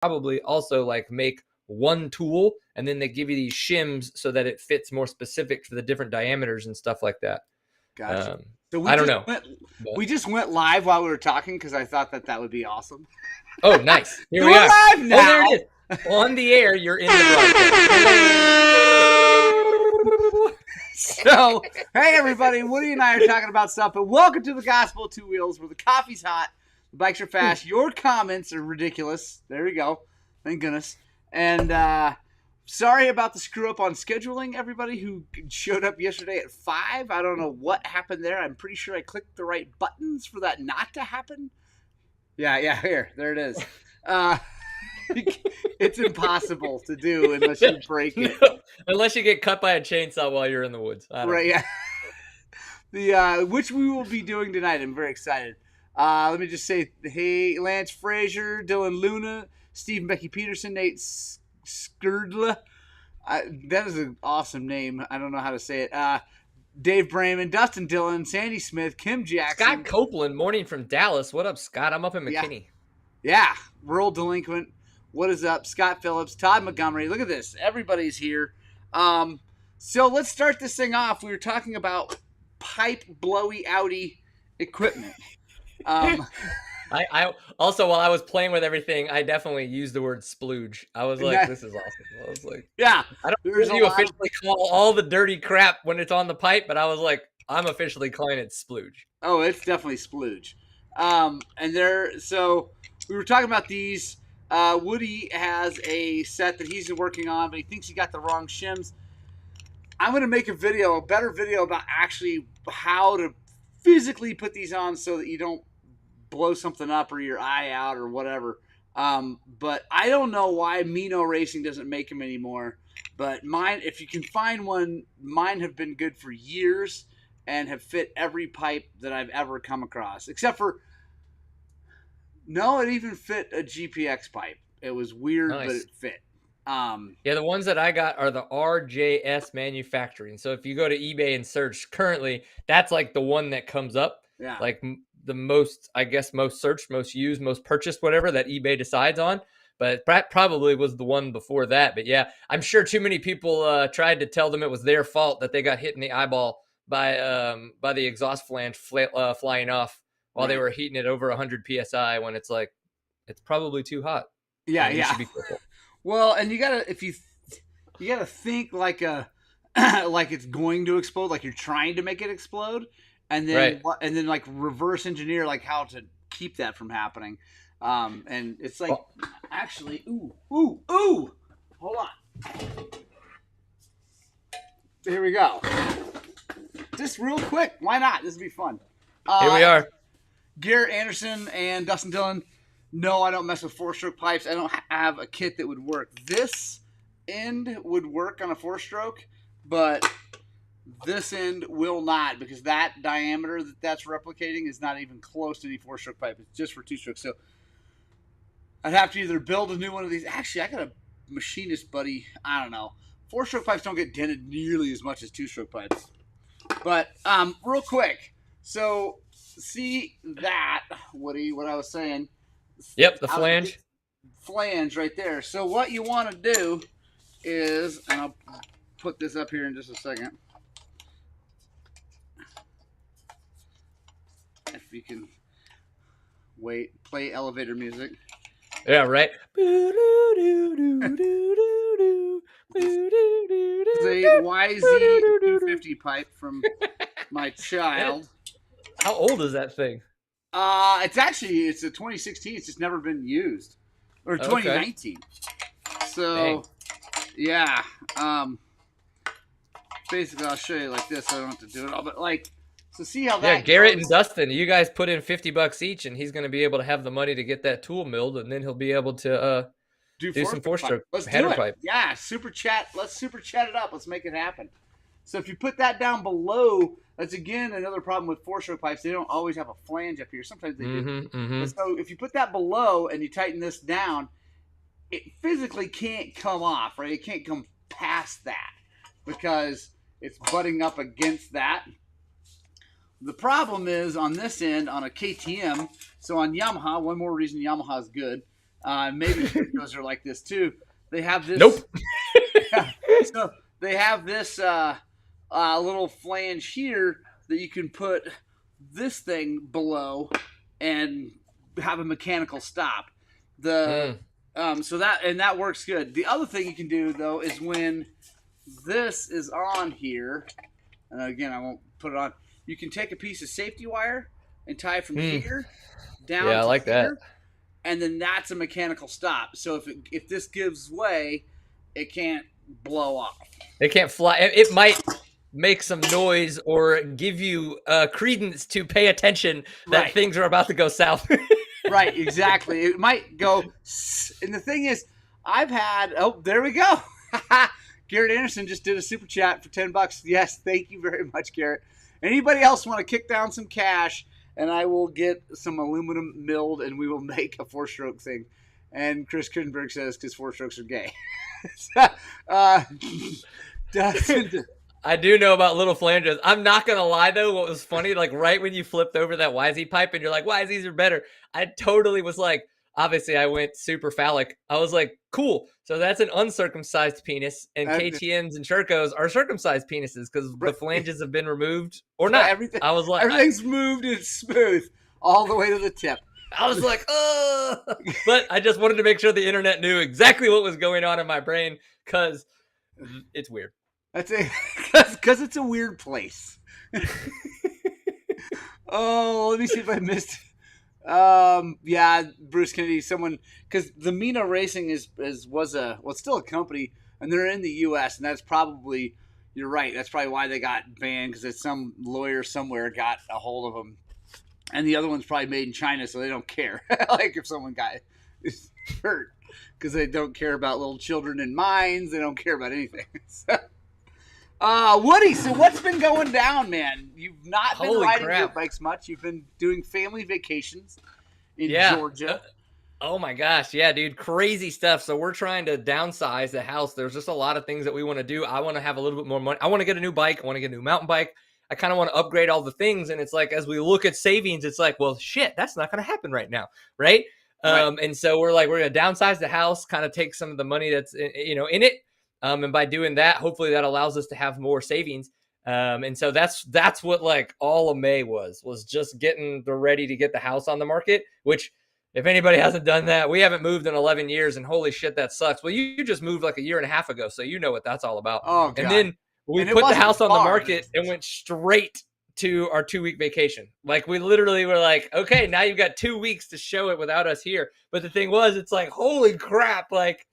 probably also like make one tool, and then they give you these shims so that it fits more specific for the different diameters and stuff like that. Gotcha. So I don't know. We just went live while we were talking because I thought that would be awesome. Oh, nice. Here we We're are. live now. Oh, there it is. On the air, you're in the broadcast. So, hey everybody, Woody and I are talking about stuff, but welcome to the Gospel of Two Wheels, where the coffee's hot, the bikes are fast, your comments are ridiculous. There we go. Thank goodness. And sorry about the screw up on scheduling, everybody who showed up yesterday at 5. I don't know what happened there. I'm pretty sure I clicked the right buttons for that not to happen. Yeah, here. There it is. It's impossible to do unless you break it. Unless you get cut by a chainsaw while you're in the woods. Right, yeah. Which we will be doing tonight. I'm very excited. Let me just say, hey, Lance Frazier, Dylan Luna, Steve and Becky Peterson, Nate Skrdla. That is an awesome name. I don't know how to say it. Dave Brayman, Dustin Dillon, Sandy Smith, Kim Jackson. Scott Copeland, morning from Dallas. What up, Scott? I'm up in McKinney. Yeah. Rural Delinquent. What is up? Scott Phillips, Todd Montgomery. Look at this. Everybody's here. So let's start this thing off. We were talking about pipe blowy outy equipment. I also, while I was playing with everything, I definitely used the word splooge. I was like, this is awesome. I was like, yeah. I don't know if you officially call all the dirty crap when it's on the pipe, but I was like, I'm officially calling it splooge. Oh, it's definitely splooge. So we were talking about these. Woody has a set that he's working on, but he thinks he got the wrong shims. I'm going to make a better video about actually how to physically put these on so that you don't blow something up or your eye out or whatever. But I don't know why Mino Racing doesn't make them anymore. But mine, if you can find one, mine have been good for years and have fit every pipe that I've ever come across. Except for, no, it even fit a GPX pipe. It was weird, nice. But it fit. Yeah, the ones that I got are the RJS manufacturing. So if you go to eBay and search currently, that's like the one that comes up. Yeah. Like the most, I guess, most searched, most used, most purchased, whatever that eBay decides on. But that probably was the one before that. But yeah, I'm sure too many people tried to tell them it was their fault that they got hit in the eyeball by the exhaust flange flying off while they were heating it over 100 PSI when it's like, it's probably too hot. Yeah, you should be careful. Well, and you gotta think like like it's going to explode, like you're trying to make it explode, and then like reverse engineer like how to keep that from happening. And it's like actually, ooh, hold on. Here we go. Just real quick, why not? This will be fun. Here we are. Garrett Anderson and Dustin Dillon. No, I don't mess with 4-stroke pipes. I don't have a kit that would work. This end would work on a 4-stroke, but this end will not because that diameter that's replicating is not even close to any 4-stroke pipe. It's just for 2-strokes. So I'd have to either build a new one of these. Actually, I got a machinist buddy. I don't know. 4-stroke pipes don't get dented nearly as much as 2-stroke pipes. But real quick, so see that, Woody, what I was saying. Yep, the flange. Flange right there. So what you want to do is, and I'll put this up here in just a second. If you can wait, play elevator music. Yeah, right. It's a YZ250 pipe from my child. How old is that thing? It's a 2016. It's just never been used, or 2019. Okay. So, dang. Yeah. Basically, I'll show you like this. I don't have to do it all, but like, so see how that. Yeah, Garrett and Dustin, you guys put in $50 each, and he's going to be able to have the money to get that tool milled, and then he'll be able to do some 4-stroke header pipe. Yeah, super chat. Let's super chat it up. Let's make it happen. So if you put that down below, that's again another problem with 4-stroke pipes. They don't always have a flange up here. Sometimes they do. Mm-hmm. So if you put that below and you tighten this down, it physically can't come off, right? It can't come past that because it's butting up against that. The problem is on this end, on a KTM, so on Yamaha, one more reason Yamaha is good, Maybe Virgos are like this too. They have this. Nope. So they have this little flange here that you can put this thing below and have a mechanical stop. The Mm. so that works good. The other thing you can do though is when this is on here, and again I won't put it on. You can take a piece of safety wire and tie it from Mm. here down Yeah, I to like that. here, and then that's a mechanical stop. So if this gives way, it can't blow off. It can't fly. It might make some noise or give you credence to pay attention that Right. things are about to go south. Right, exactly. It might go, and the thing is, I've had. Oh, there we go. Garrett Anderson just did a super chat for $10. Yes, thank you very much, Garrett. Anybody else want to kick down some cash, and I will get some aluminum milled, and we will make a 4-stroke thing. And Chris Kudenberg says because 4-strokes are gay. uh, I do know about little flanges. I'm not gonna lie though, what was funny, like right when you flipped over that YZ pipe and you're like, YZs are better. I totally was like, obviously I went super phallic. I was like, cool. So that's an uncircumcised penis, and KTMs and Shercos are circumcised penises because the flanges have been removed or not. Everything, I was like, everything's moved and smooth all the way to the tip. I was like, oh, but I just wanted to make sure the internet knew exactly what was going on in my brain because it's weird. That's it, because it's a weird place. Oh, let me see if I missed. Yeah, Bruce Kennedy. Someone because the Mina Racing was still a company, and they're in the U.S. and that's probably you're right. That's probably why they got banned because some lawyer somewhere got a hold of them, and the other one's probably made in China, so they don't care. Like if someone got hurt because they don't care about little children in mines, they don't care about anything. So, Woody, so what's been going down, man? You've not been riding dirt bikes much. You've been doing family vacations in Georgia. Oh my gosh. Yeah, dude. Crazy stuff. So we're trying to downsize the house. There's just a lot of things that we want to do. I want to have a little bit more money. I want to get a new bike. I want to get a new mountain bike. I kind of want to upgrade all the things. And it's like, as we look at savings, it's like, well, shit, that's not going to happen right now. Right. And so we're like, we're going to downsize the house, kind of take some of the money that's, in it. And by doing that, hopefully that allows us to have more savings. And so that's what like all of May was just getting ready to get the house on the market, which if anybody hasn't done that, we haven't moved in 11 years and holy shit, that sucks. Well, you just moved like a year and a half ago. So you know what that's all about. Oh, God. And then we put the house on the market and went straight to our 2-week vacation. Like we literally were like, okay, now you've got 2 weeks to show it without us here. But the thing was, it's like, holy crap. Like,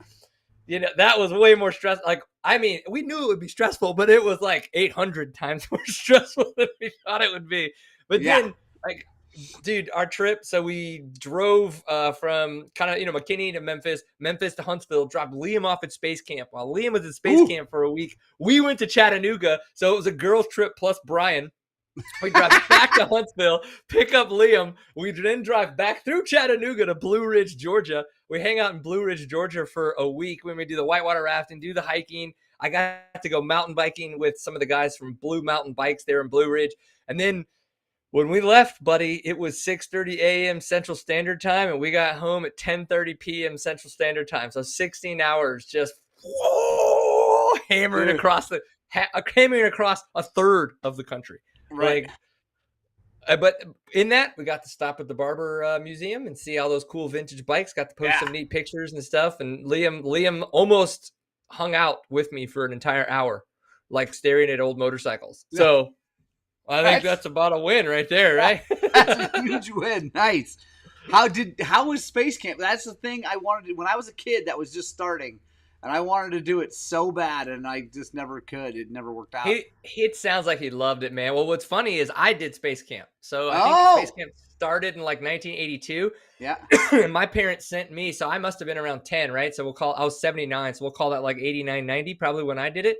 that was way more stressful. Like, I mean, we knew it would be stressful, but it was like 800 times more stressful than we thought it would be. But then, like, dude, our trip. So we drove from kind of, McKinney to Memphis to Huntsville, dropped Liam off at Space Camp. While Liam was at Space Camp for a week, we went to Chattanooga. So it was a girls' trip plus Brian. We drive back to Huntsville, pick up Liam. We then drive back through Chattanooga to Blue Ridge, Georgia. We hang out in Blue Ridge, Georgia for a week when we do the whitewater rafting, do the hiking. I got to go mountain biking with some of the guys from Blue Mountain Bikes there in Blue Ridge. And then when we left, buddy, it was 6:30 a.m. Central Standard Time, and we got home at 10:30 p.m. Central Standard Time. So 16 hours just hammering across a third of the country. Right. But in that, we got to stop at the Barber Museum and see all those cool vintage bikes. Got to post some neat pictures and stuff. And Liam almost hung out with me for an entire hour, like staring at old motorcycles. Yeah. So I think that's about a win right there, right? That's a huge win. Nice. How was Space Camp? That's the thing I wanted to do. When I was a kid, that was just starting. And I wanted to do it so bad, and I just never could. It never worked out. It sounds like he loved it, man. Well, what's funny is I did Space Camp. So I think Space Camp started in like 1982. Yeah. And my parents sent me, so I must have been around 10, right? So I was 79, so we'll call that like 89, 90, probably when I did it.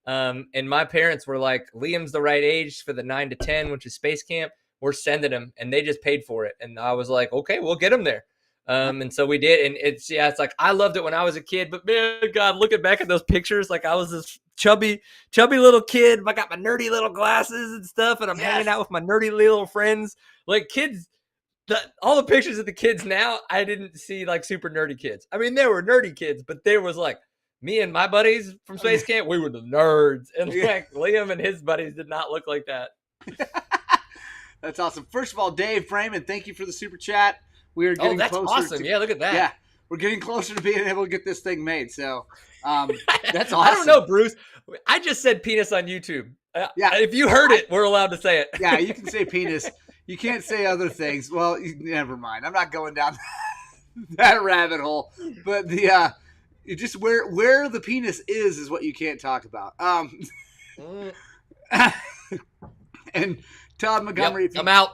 And my parents were like, Liam's the right age for the 9 to 10, which is Space Camp. We're sending him, and they just paid for it. And I was like, okay, we'll get him there. And so we did, and it's like I loved it when I was a kid, but man, God, looking back at those pictures, like I was this chubby little kid. I got my nerdy little glasses and stuff, and I'm hanging out with my nerdy little friends. Like kids, all the pictures of the kids now, I didn't see like super nerdy kids. I mean, there were nerdy kids, but there was like me and my buddies from space camp. We were the nerds, and Yeah. like Liam and his buddies did not look like that. That's awesome. First of all, Dave Freeman, thank you for the super chat. We are getting That's closer. awesome. Yeah, look at that. Yeah, we're getting closer to being able to get this thing made. So that's awesome. I don't know, Bruce. I just said penis on YouTube. Yeah. If you heard it, we're allowed to say it. Yeah, you can say penis. You can't say other things. Well, never mind. I'm not going down that rabbit hole. But the just where the penis is what you can't talk about. And Todd Montgomery, I'm out.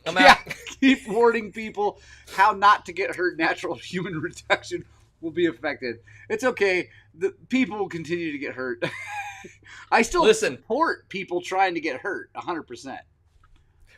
I'm out. Keep warning people how not to get hurt. Natural human reduction will be affected. It's okay. The people will continue to get hurt. I still support people trying to get hurt 100%.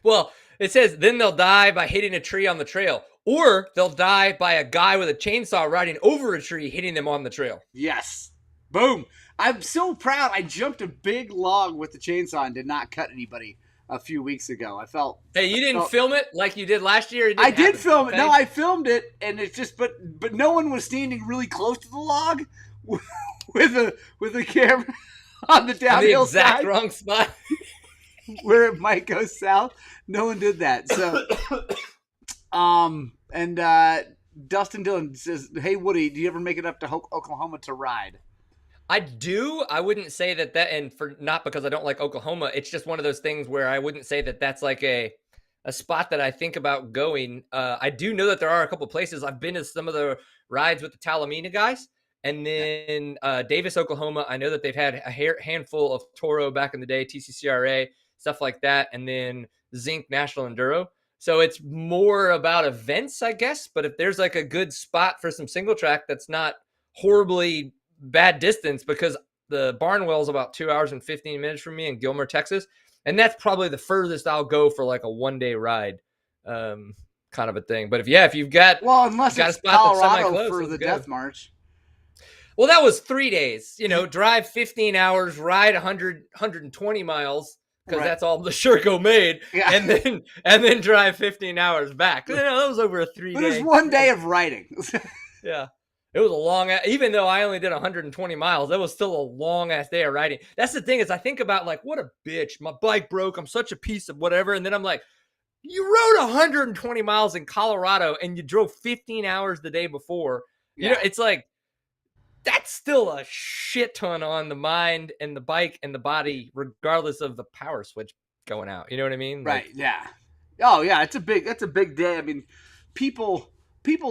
Well, it says then they'll die by hitting a tree on the trail, or they'll die by a guy with a chainsaw riding over a tree hitting them on the trail. Yes. Boom. I'm so proud. I jumped a big log with the chainsaw and did not cut anybody a few weeks ago. I felt. Hey, you didn't film it like you did last year? I did film it. No, I filmed it, and it's just but no one was standing really close to the log with a camera on the downhill side. The exact side, wrong spot. Where it might go south. No one did that. So, Dustin Dillon says, "Hey Woody, do you ever make it up to Oklahoma to ride?" I do. I wouldn't say that, and for not because I don't like Oklahoma. It's just one of those things where I wouldn't say that that's like a spot that I think about going. I do know that there are a couple places. I've been to some of the rides with the Talamina guys, and then Davis, Oklahoma. I know that they've had a handful of Toro back in the day, TCCRA, stuff like that, and then Zinc National Enduro. So it's more about events, I guess. But if there's like a good spot for some single track that's not horribly bad distance, because the Barnwell is about 2 hours and 15 minutes from me in Gilmer, Texas. And that's probably the furthest I'll go for like a 1-day ride kind of a thing. But if you've got, unless got it's Colorado for the go. Death March. Well, that was 3 days, drive 15 hours, ride 120 miles. Because that's all the Sherco made, and then drive 15 hours back. That was over a 3-day. But it was 1 day of riding. Yeah. It was a long, even though I only did 120 miles, that was still a long ass day of riding. That's the thing is I think about like, what a bitch. My bike broke. I'm such a piece of whatever. And then I'm like, you rode 120 miles in Colorado and you drove 15 hours the day before. Yeah. It's like, that's still a shit ton on the mind and the bike and the body, regardless of the power switch going out. You know what I mean? Right. Yeah. Oh yeah. That's a big day. I mean, people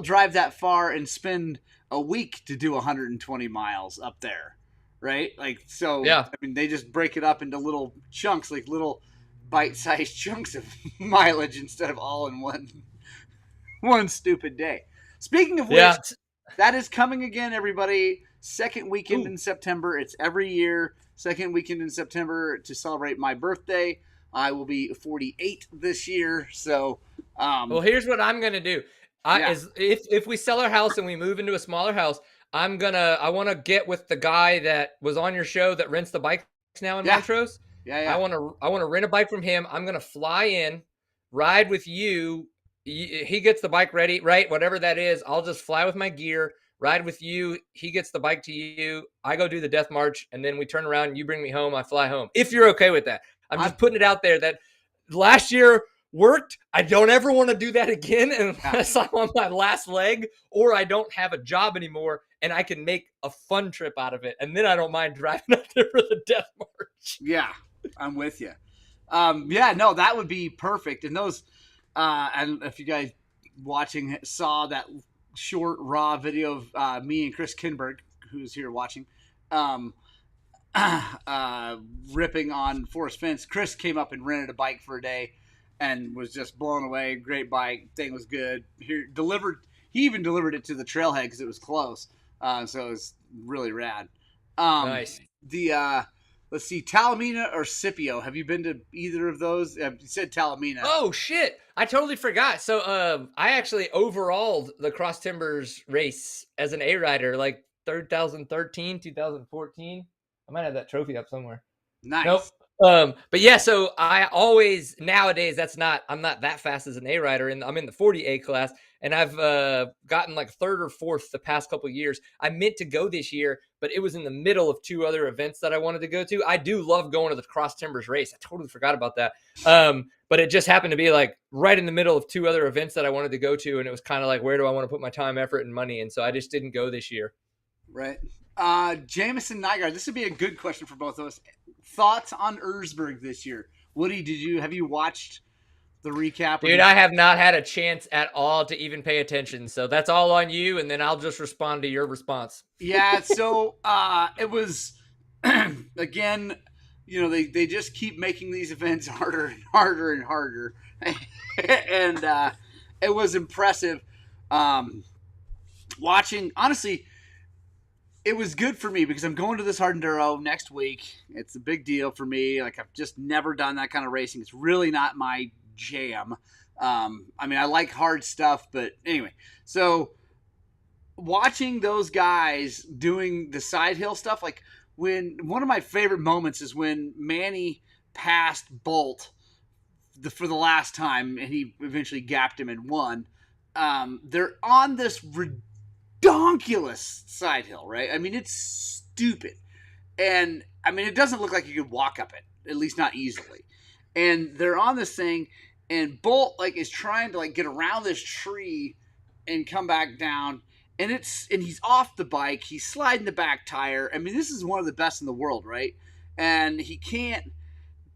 drive that far and spend a week to do 120 miles up there, right? Like, so, yeah. I mean, they just break it up into little chunks, like little bite-sized chunks of mileage instead of all in one stupid day. Speaking of which, that is coming again, everybody. Second weekend in September. It's every year, second weekend in September to celebrate my birthday. I will be 48 this year, so... well, here's what I'm going to do. If we sell our house and we move into a smaller house, I want to get with the guy that was on your show that rents the bikes now in Montrose. Yeah. I want to rent a bike from him. I'm going to fly in, ride with you. He gets the bike ready, right? Whatever that is, I'll just fly with my gear, ride with you. He gets the bike to you. I go do the Death March, and then we turn around and you bring me home. I fly home. If you're okay with that. I'm just putting it out there that last year worked. I don't ever want to do that again unless I'm on my last leg or I don't have a job anymore and I can make a fun trip out of it. And then I don't mind driving up there for the Death March. Yeah, I'm with you. That would be perfect. And those, and if you guys watching saw that short raw video of me and Chris Kinberg, who's here watching, ripping on Forest Fence. Chris came up and rented a bike for a day and was just blown away. Great bike. Thing was good. He even delivered it to the trailhead because it was close. So it was really rad. Nice. Let's see, Talamina or Scipio. Have you been to either of those? You said Talamina. Oh, shit. I totally forgot. So I actually overalled the Cross Timbers race as an A-rider, like 2013, 2014. I might have that trophy up somewhere. Nice. Nope. But yeah, so I always nowadays I'm not that fast as an A rider, and I'm in the 40A class, and I've gotten like third or fourth the past couple of years. I meant to go this year, but it was in the middle of two other events that I wanted to go to. I do love going to the Cross Timbers race. I totally forgot about that. But it just happened to be like right in the middle of two other events that I wanted to go to, and it was kind of like, where do I want to put my time, effort, and money? And so I just didn't go this year. Right. Jameson Nygaard, this would be a good question for both of us. Thoughts on Erzberg this year? Woody, have you watched the recap? Dude, I have not had a chance at all to even pay attention. So that's all on you, and then I'll just respond to your response. Yeah, so it was again, they just keep making these events harder and harder and harder. And it was impressive. Watching, honestly, it was good for me because I'm going to this hard enduro next week. It's a big deal for me. Like, I've just never done that kind of racing. It's really not my jam. I mean, I like hard stuff, but anyway. So watching those guys doing the side hill stuff, like when one of my favorite moments is when Manny passed Bolt for the last time, and he eventually gapped him and won. They're on this redonkulous side hill, right? I mean, it's stupid. And I mean, it doesn't look like you could walk up it, at least not easily. And they're on this thing, and Bolt like is trying to like get around this tree and come back down. And he's off the bike. He's sliding the back tire. I mean, this is one of the best in the world, right? And he can't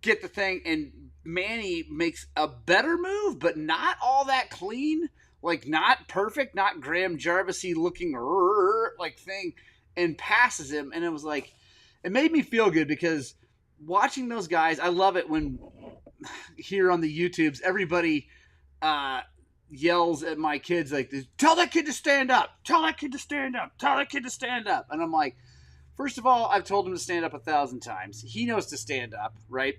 get the thing. And Manny makes a better move, but not all that clean. Like, not perfect, not Graham Jarvis-y looking like thing, and passes him. And it was like, it made me feel good because watching those guys, I love it when here on the YouTubes, everybody yells at my kids like, tell that kid to stand up, tell that kid to stand up, tell that kid to stand up. And I'm like, first of all, I've told him to stand up 1,000 times. He knows to stand up, right?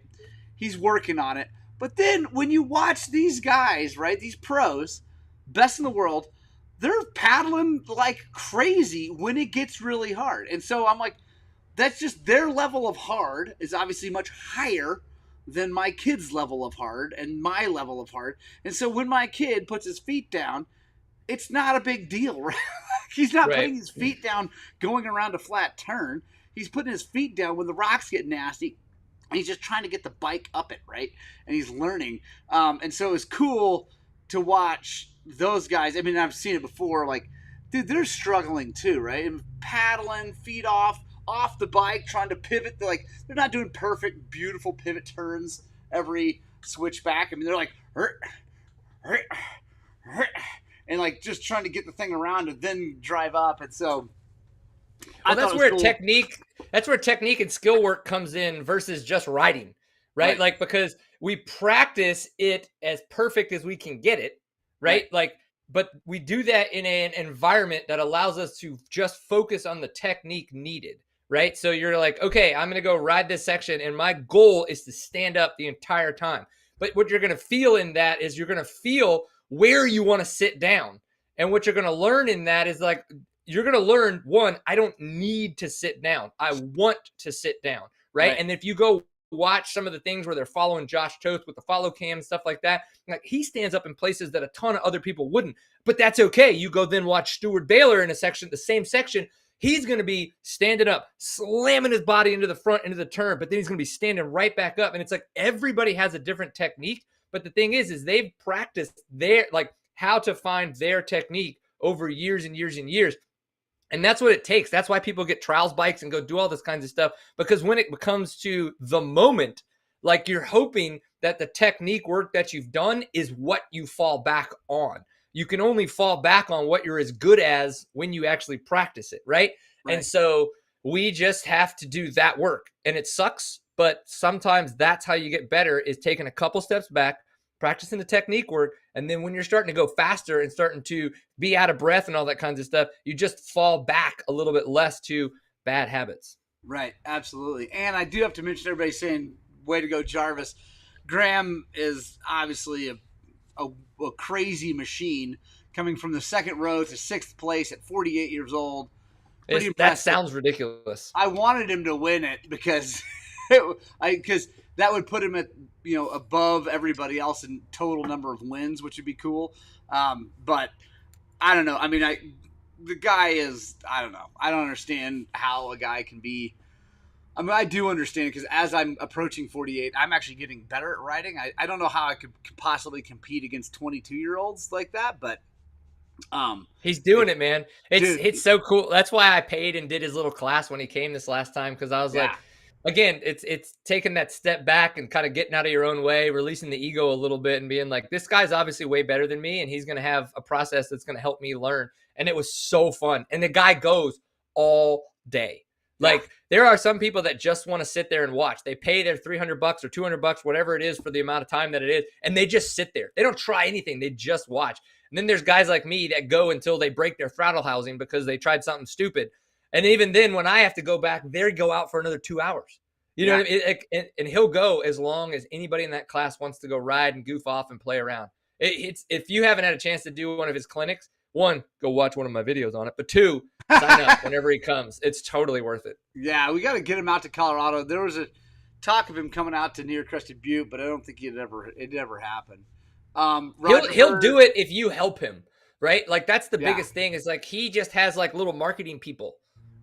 He's working on it. But then when you watch these guys, right, these pros, best in the world, they're paddling like crazy when it gets really hard. And so I'm like, that's just their level of hard is obviously much higher than my kid's level of hard and my level of hard. And so when my kid puts his feet down, it's not a big deal, right? He's not putting his feet down going around a flat turn. He's putting his feet down when the rocks get nasty. And he's just trying to get the bike up it, right? And he's learning. And so it's cool to watch those guys. I mean, I've seen it before. Like, dude, they're struggling too, right? And paddling, feet off the bike, trying to pivot. They're not doing perfect, beautiful pivot turns every switchback. I mean, they're like, and like just trying to get the thing around and then drive up. And so, well, that's where technique and skill work comes in versus just riding, right? Like, because we practice it as perfect as we can get it, right? Like, but we do that in an environment that allows us to just focus on the technique needed, right? So you're like, okay, I'm going to go ride this section, and my goal is to stand up the entire time. But what you're going to feel in that is you're going to feel where you want to sit down. And what you're going to learn in that is like, you're going to learn, one, I don't need to sit down. I want to sit down, right? And if you go watch some of the things where they're following Josh Toth with the follow cam, stuff like that, like, he stands up in places that a ton of other people wouldn't. But that's okay. You go then watch Stuart Baylor in a section, the same section. He's going to be standing up, slamming his body into the front, into the turn, but then he's going to be standing right back up. And it's like everybody has a different technique. But the thing is they've practiced how to find their technique over years and years and years. And that's what it takes. That's why people get trials bikes and go do all this kinds of stuff. Because when it comes to the moment, like, you're hoping that the technique work that you've done is what you fall back on. You can only fall back on what you're as good as when you actually practice it, right? And so we just have to do that work. And it sucks, but sometimes that's how you get better, is taking a couple steps back, practicing the technique work. And then when you're starting to go faster and starting to be out of breath and all that kinds of stuff, you just fall back a little bit less to bad habits. Right. Absolutely. And I do have to mention, everybody saying, way to go, Jarvis. Graham is obviously a crazy machine, coming from the second row to sixth place at 48 years old. That sounds ridiculous. I wanted him to win it because that would put him at, above everybody else in total number of wins, which would be cool. But I don't know. I mean, the guy is, I don't know. I don't understand how a guy can be. I mean, I do understand, because as I'm approaching 48, I'm actually getting better at riding. I don't know how I could possibly compete against 22-year-olds like that, but he's doing it, man. dude, It's so cool. That's why I paid and did his little class when he came this last time, because I was yeah, like, again, it's taking that step back and kind of getting out of your own way, releasing the ego a little bit, and being like, this guy's obviously way better than me, and he's going to have a process that's going to help me learn. And it was so fun. And the guy goes all day. yeah, Like, there are some people that just want to sit there and watch. They pay their $300 or $200, whatever it is, for the amount of time that it is, and they just sit there. They don't try anything. They just watch. And then there's guys like me that go until they break their throttle housing because they tried something stupid. And even then, when I have to go back, they go out for another 2 hours. You know yeah. what I mean? And he'll go as long as anybody in that class wants to go ride and goof off and play around. It's if you haven't had a chance to do one of his clinics, one, go watch one of my videos on it. But two, sign up whenever he comes. It's totally worth it. Yeah, we got to get him out to Colorado. There was a talk of him coming out to near Crested Butte, but I don't think it ever happened. He'll do it if you help him, right? Like, that's the Yeah. biggest thing, is like, he just has like little marketing people,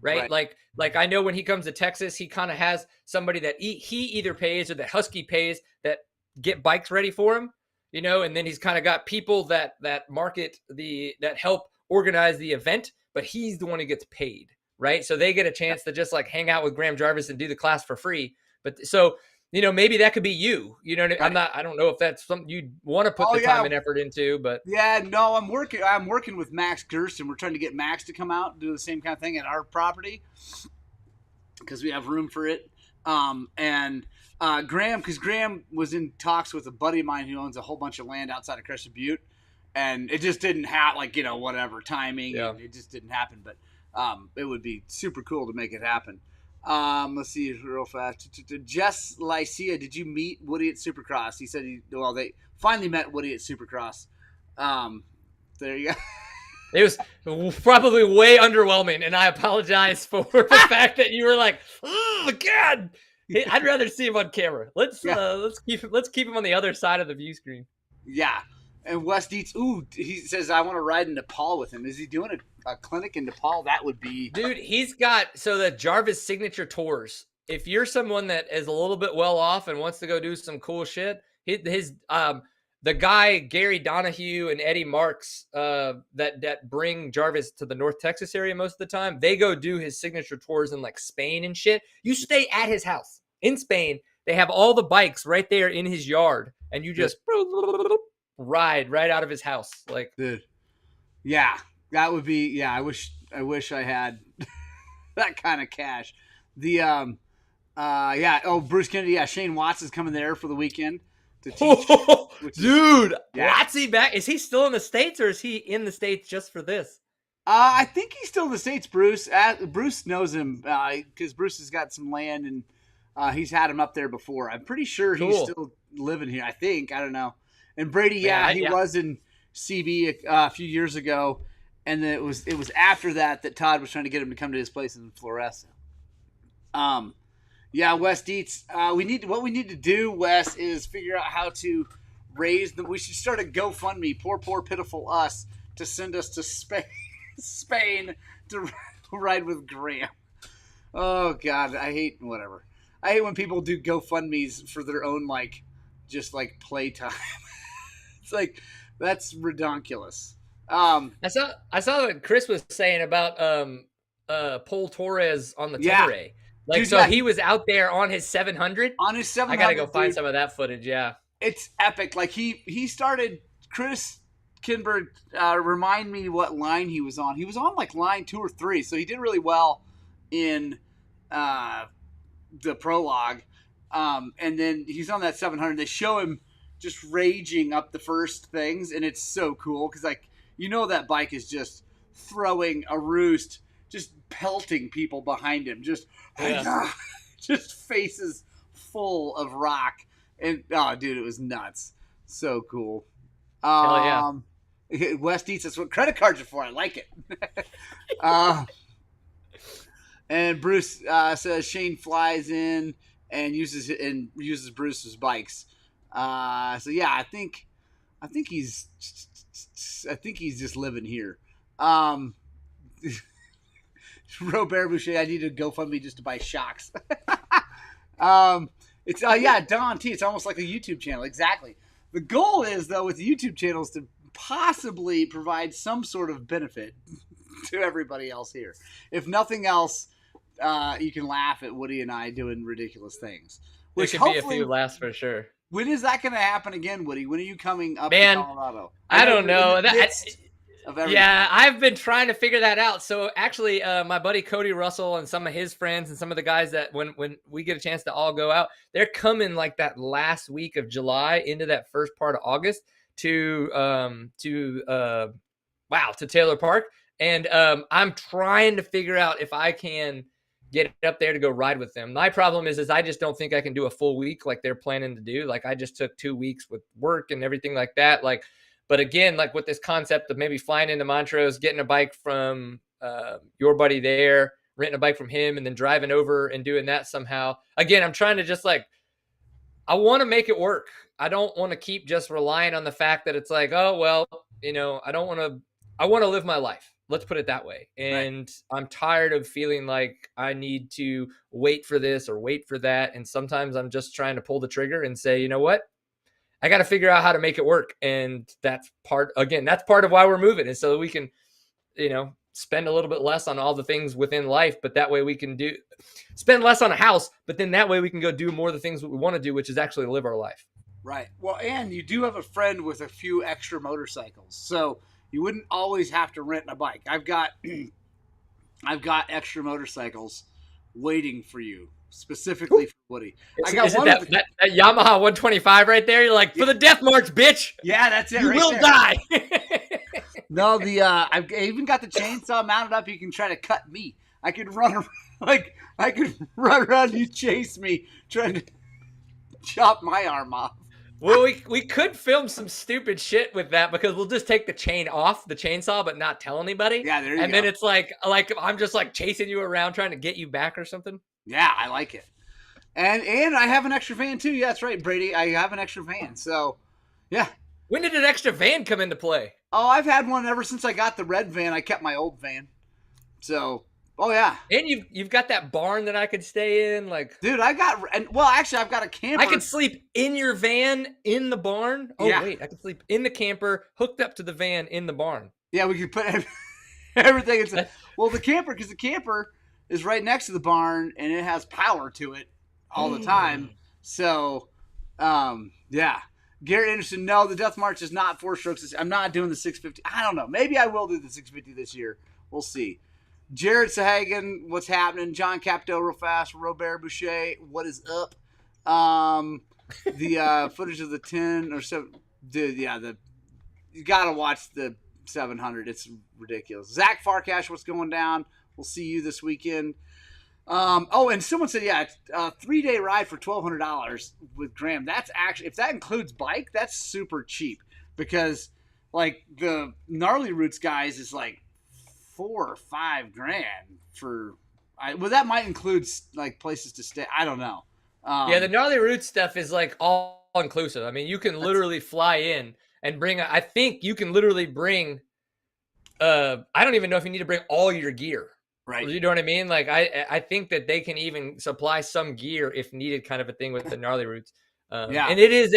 right? Right. Like I know when he comes to Texas, he kind of has somebody that he either pays or that Husky pays that get bikes ready for him, and then he's kind of got people that market that help organize the event, but he's the one who gets paid, right? So they get a chance to just like hang out with Graham Jarvis and do the class for free. But so, maybe that could be you. Right. I don't know if that's something you'd want to put the time and effort into, but Yeah, no, I'm working with Max Gersten. We're trying to get Max to come out and do the same kind of thing at our property, because we have room for it. And Graham, because Graham was in talks with a buddy of mine who owns a whole bunch of land outside of Crested Butte, and it just didn't have, like, whatever timing, yeah. and it just didn't happen. But it would be super cool to make it happen. Let's see real fast. Jess Lycia, did you meet Woody at Supercross? He said they finally met Woody at Supercross. There you go. It was probably way underwhelming, and I apologize for the fact that you were like, "Oh my God, I'd rather see him on camera." Let's keep him on the other side of the view screen. Yeah, and Wes Dietz. Ooh, he says I want to ride in Nepal with him. Is he doing a clinic in Nepal? That would be, dude. He's got the Jarvis Signature Tours. If you're someone that is a little bit well off and wants to go do some cool shit, the guy Gary Donahue and Eddie Marks that bring Jarvis to the North Texas area most of the time, they go do his signature tours in like Spain and shit. You stay at his house in Spain. They have all the bikes right there in his yard, and you just ride right out of his house. Like, dude, yeah, that would be. Yeah, I wish I had that kind of cash. The yeah. Oh, Bruce Kennedy. Yeah, Shane Watts is coming there for the weekend to teach. Dude, Watsy back. Is he still in the States, or is he in the States just for this? I think he's still in the States, Bruce. Bruce knows him because Bruce has got some land, and he's had him up there before. I'm pretty sure he's still living here. I think. I don't know. And Brady, he was in CB a few years ago, and then it was after that Todd was trying to get him to come to his place in Floresta. Yeah, Wes Dietz. What we need to do, Wes, is figure out how to raise them. We should start a GoFundMe, poor pitiful us, to send us to Spain to ride with Graham. Oh God, I hate when people do GoFundMes for their own just playtime. It's like, that's ridiculous. I saw what Chris was saying about Paul Torres on the Tenere. Like, dude, so he was out there on his 700. On his 700, I gotta go find some of that footage. Yeah, it's epic. Like he started. Chris Kinberg, remind me what line he was on. He was on like line 2 or 3, so he did really well in the prologue. And then he's on that 700. They show him just raging up the first things, and it's so cool because that bike is just throwing a roost, just pelting people behind him, just faces full of rock. And dude, it was nuts. So cool. Hell yeah. West Eats, that's what credit cards are for. I like it. And Bruce says Shane flies in and uses Bruce's bikes. So yeah, I think he's just living here. Robert Boucher, I need to GoFundMe just to buy shocks. It's yeah, Don T. It's almost like a YouTube channel. Exactly. The goal is though with YouTube channels to possibly provide some sort of benefit to everybody else here. If nothing else, you can laugh at Woody and I doing ridiculous things. Which could be a few laughs for sure. When is that going to happen again, Woody? When are you coming up to Colorado? I don't know. Yeah, I've been trying to figure that out. So actually, my buddy Cody Russell and some of his friends and some of the guys that when we get a chance to all go out, they're coming like that last week of July into that first part of August to Taylor Park. And I'm trying to figure out if I can get up there to go ride with them. My problem is I just don't think I can do a full week like they're planning to do. Like I just took 2 weeks with work and everything like that. But again, like with this concept of maybe flying into Montrose, getting a bike from your buddy there, renting a bike from him, and then driving over and doing that somehow. Again, I'm trying to just I want to make it work. I don't want to keep just relying on the fact that it's like, oh, well, I want to live my life. Let's put it that way. And right. I'm tired of feeling like I need to wait for this or wait for that. And sometimes I'm just trying to pull the trigger and say, you know what? I got to figure out how to make it work. And that's part of why we're moving. And so that we can, spend a little bit less on all the things within life, but that way we can spend less on a house, but then that way we can go do more of the things that we want to do, which is actually live our life. Right. Well, and you do have a friend with a few extra motorcycles. So you wouldn't always have to rent a bike. I've got extra motorcycles waiting for you, specifically for Woody. I got that Yamaha 125 right there. You're like, for the death march, bitch. Yeah, that's it. You will die. No, I've even got the chainsaw mounted up. You can try to cut me. I could run around, I could run around. You chase me, trying to chop my arm off. Well, we could film some stupid shit with that because we'll just take the chain off the chainsaw, but not tell anybody. Yeah, there you go. And then it's like I'm just chasing you around trying to get you back or something. Yeah, I like it. And I have an extra van too. Yeah, that's right, Brady. I have an extra van. So, yeah. When did an extra van come into play? Oh, I've had one ever since I got the red van. I kept my old van. So, oh yeah. And you've got that barn that I could stay in, dude. Actually, I've got a camper. I could sleep in your van in the barn. Oh yeah. Wait, I could sleep in the camper, hooked up to the van in the barn. Yeah, we could put everything. The camper, because the camper is right next to the barn and it has power to it all the time. So, yeah. Garrett Anderson, no, the Death March is not 4 strokes. I'm not doing the 650. I don't know. Maybe I will do the 650 this year. We'll see. Jared Sahagan, what's happening? John Capto, real fast. Robert Boucher, what is up? The footage of the 10 or 7. Dude, yeah, you got to watch the 700. It's ridiculous. Zach Farkash, what's going down? We'll see you this weekend. And someone said, yeah, it's a 3-day ride for $1,200 with Graham. That's actually, if that includes bike, that's super cheap because the Gnarly Roots guys is $4 or $5 grand for, that might include places to stay. I don't know. Yeah, the Gnarly Roots stuff is all inclusive. I mean, you can literally fly in and bring, I think you can literally bring, I don't even know if you need to bring all your gear. Right. You know what I mean? I think that they can even supply some gear if needed, kind of a thing with the Gnarly Roots. Yeah. And it is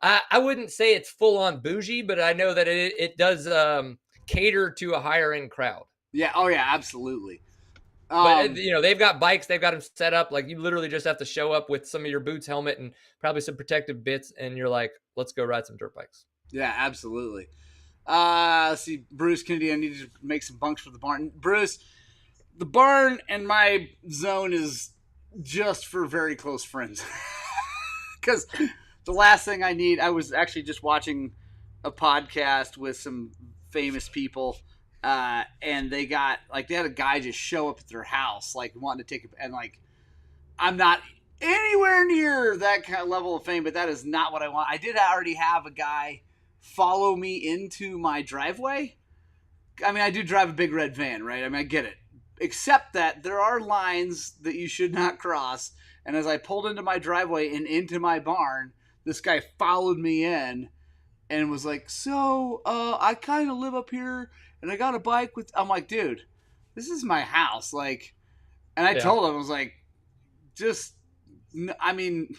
I wouldn't say it's full on bougie, but I know that it does cater to a higher end crowd. Yeah. Oh yeah, absolutely. But they've got bikes, they've got them set up. You literally just have to show up with some of your boots, helmet, and probably some protective bits. And you're like, let's go ride some dirt bikes. Yeah, absolutely. Let's see, Bruce Kennedy, I need to make some bunks for the barn. Bruce, the barn and my zone is just for very close friends. Because the last thing I need, I was actually just watching a podcast with some famous people, and they got, they had a guy just show up at their house, wanting to take and I'm not anywhere near that kind of level of fame, but that is not what I want. I did already have a guy follow me into my driveway. I mean, I do drive a big red van, right? I mean, I get it. except that there are lines that you should not cross. And as I pulled into my driveway and into my barn, this guy followed me in and was like, "So, I kind of live up here, and I got a bike with." I'm like, "Dude, this is my house." Like, and I Yeah. told him, I was like, "Just, I mean,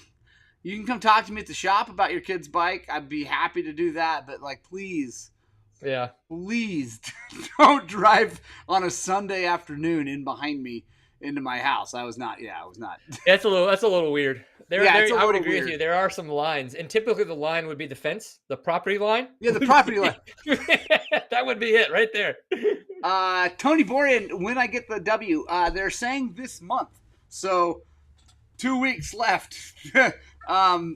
you can come talk to me at the shop about your kid's bike. I'd be happy to do that, but like, Yeah. please don't drive on a Sunday afternoon in behind me into my house." I was not. Yeah, I was not. That's a little weird. Yeah, it's a I would little agree with weird. you. There are some lines, and typically the line would be the fence, the property line. Yeah, the property line. That would be it right there. Tony Borian, when I get the W, they're saying this month. So 2 weeks left.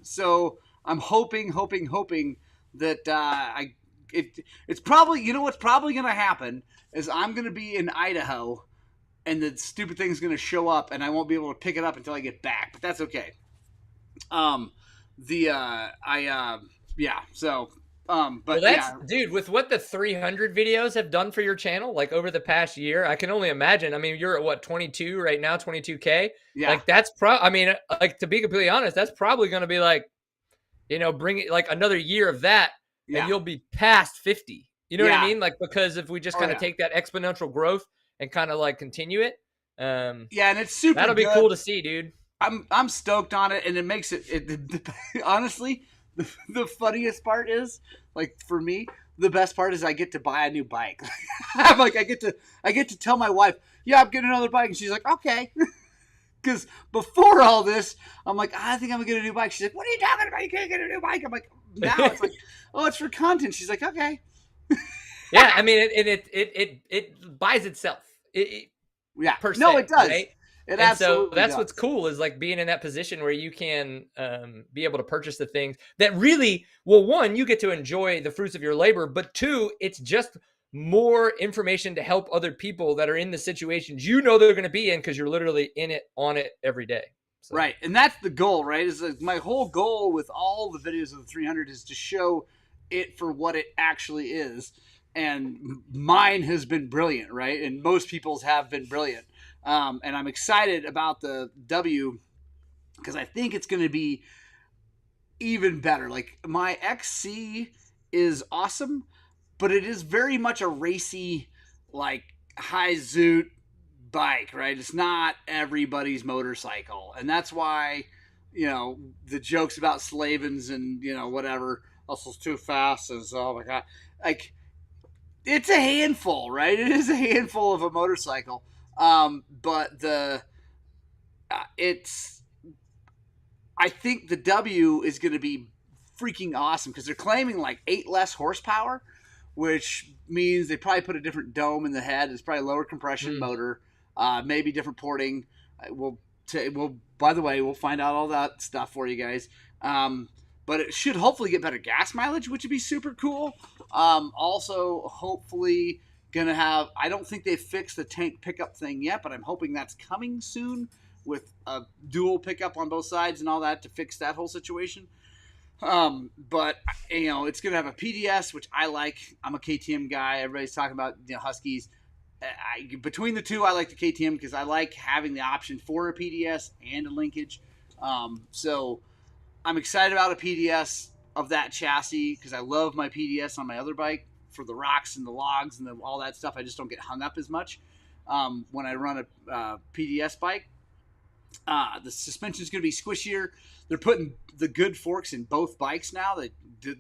So I'm hoping that it's probably, you know what's probably going to happen is I'm going to be in Idaho and the stupid thing's going to show up and I won't be able to pick it up until I get back, but that's okay. Um, yeah, so, Well, but that's yeah, dude, with what the 300 videos have done for your channel, like over the past year, I can only imagine. I mean, you're at what, 22 right now, 22K? yeah, Like that's I mean, like to be completely honest, that's probably going to be like, bring it like another year of that and yeah, you'll be past 50. You know what I yeah, mean? Like, because if we just oh kind of yeah. take that exponential growth and kind of like continue it, Yeah, and it's super that'll be good. cool to see, dude. I'm stoked on it, and it makes honestly, the funniest part is, like, for me, the best part is I get to buy a new bike. I'm like, I get to tell my wife, yeah, I'm getting another bike, and she's like, okay. Because before all this, I'm like, I think I'm gonna get a new bike. She's like, what are you talking about? You can't get a new bike. I'm like, now it's like, oh, it's for content. She's like, okay. Yeah, I mean, it buys itself. Yeah, Per no, se, it does. right? It And so absolutely that's what's does. cool is like being in that position where you can be able to purchase the things that really, well, one, you get to enjoy the fruits of your labor, but two, it's just more information to help other people that are in the situations they're going to be in because you're literally in it on it every day. So Right, and that's the goal, right? Is like my whole goal with all the videos of the 300 is to show it for what it actually is, and mine has been brilliant, right? And most people's have been brilliant, and I'm excited about the W because I think it's going to be even better. Like my XC is awesome, but it is very much a racy, like high zoot bike, right? It's not everybody's motorcycle, and that's why the jokes about Slavens and whatever. Also, too fast is, oh my god, like it's a handful, right? It is a handful of a motorcycle, but it's I think the W is going to be freaking awesome because they're claiming like 8 less horsepower, which means they probably put a different dome in the head. It's probably a lower compression mm, motor, maybe different porting. By the way, we'll find out all that stuff for you guys. But it should hopefully get better gas mileage, which would be super cool. Also, hopefully, gonna have. I don't think they've fixed the tank pickup thing yet, but I'm hoping that's coming soon with a dual pickup on both sides and all that to fix that whole situation. But it's gonna have a PDS, which I like. I'm a KTM guy. Everybody's talking about Huskies. Between the two, I like the KTM because I like having the option for a PDS and a linkage. So I'm excited about a PDS of that chassis because I love my PDS on my other bike for the rocks and the logs and all that stuff. I just don't get hung up as much when I run a PDS bike. The suspension is going to be squishier. They're putting the good forks in both bikes now. They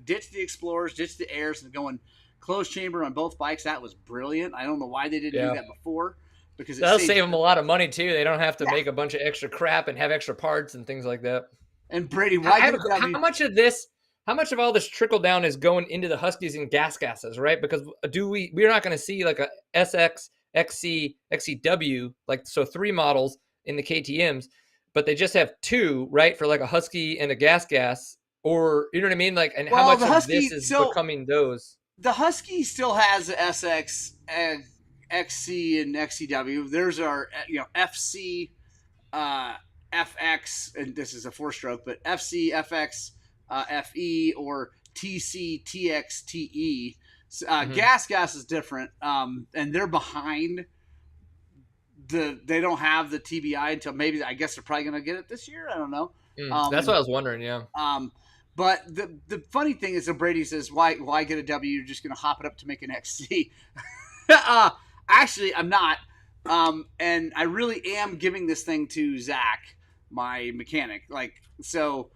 ditched the Explorers, ditched the Airs, and going closed chamber on both bikes. That was brilliant. I don't know why they didn't do yeah. that before because it That'll saves. save them a lot of money too. They don't have to Yeah. make a bunch of extra crap and have extra parts and things like that. And Brady, I why have get a W? how much of this, how much of all this trickle down is going into the Huskies and gases, right? Because we're not going to see like a SX, XC, XCW, like so 3 models in the KTM's, but they just have 2, right? For like a Husky and a gas, or you know what I mean? Like, and how Well, much the of this Husky. is So becoming those? the Husky still has a SX, XC, and XCW. There's our FC, uh, FX, and this is a 4-stroke, but FC, FX, FE, or TC, TX, TE. Mm-hmm. Gas is different, and they're behind they don't have the TBI until maybe, I guess they're probably going to get it this year. I don't know. That's what I was wondering. Yeah. But the funny thing is, that Brady says, why get a W? You're just going to hop it up to make an XC. Actually, I'm not. And I really am giving this thing to Zach, my mechanic. Like, so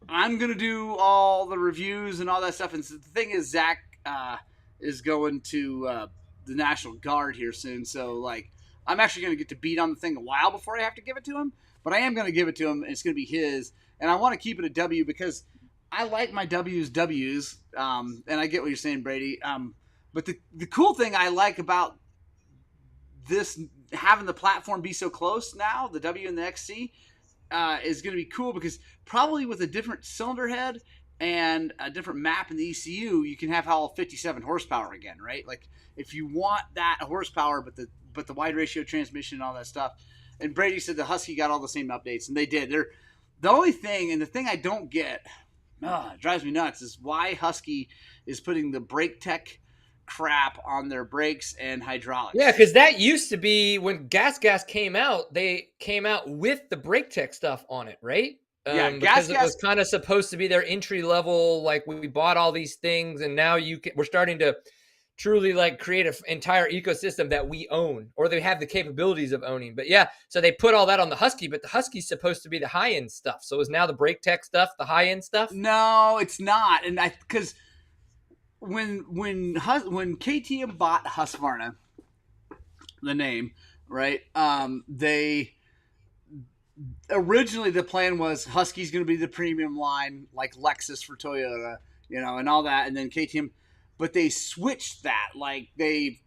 I'm going to do all the reviews and all that stuff. And so the thing is, Zach is going to the National Guard here soon. So, like, I'm actually going to get to beat on the thing a while before I have to give it to him. But I am going to give it to him, and it's going to be his. And I want to keep it a W because I like my W's. And I get what you're saying, Brady. But the cool thing I like about this, having the platform be so close now, the W and the XC, is going to be cool because probably with a different cylinder head and a different map in the ECU, you can have all 57 horsepower again, right? Like, if you want that horsepower, but the wide ratio transmission and all that stuff. And Brady said the Husky got all the same updates, and they did. The only thing, and the thing I don't get, it drives me nuts, is why Husky is putting the brake tech crap on their brakes and hydraulics. Yeah, because that used to be when Gas came out, they came out with the brake tech stuff on it, right? Because it was kind of supposed to be their entry level. Like, we bought all these things, and now we're starting to truly like create an entire ecosystem that we own, or they have the capabilities of owning. But yeah, so they put all that on the Husky, but the Husky's supposed to be the high end stuff. So is now the brake tech stuff the high end stuff? No, it's not. And because when KTM bought Husqvarna, the name, right? They originally, the plan was Husky's going to be the premium line, like Lexus for Toyota, and all that, and then KTM. But they switched that. Like, they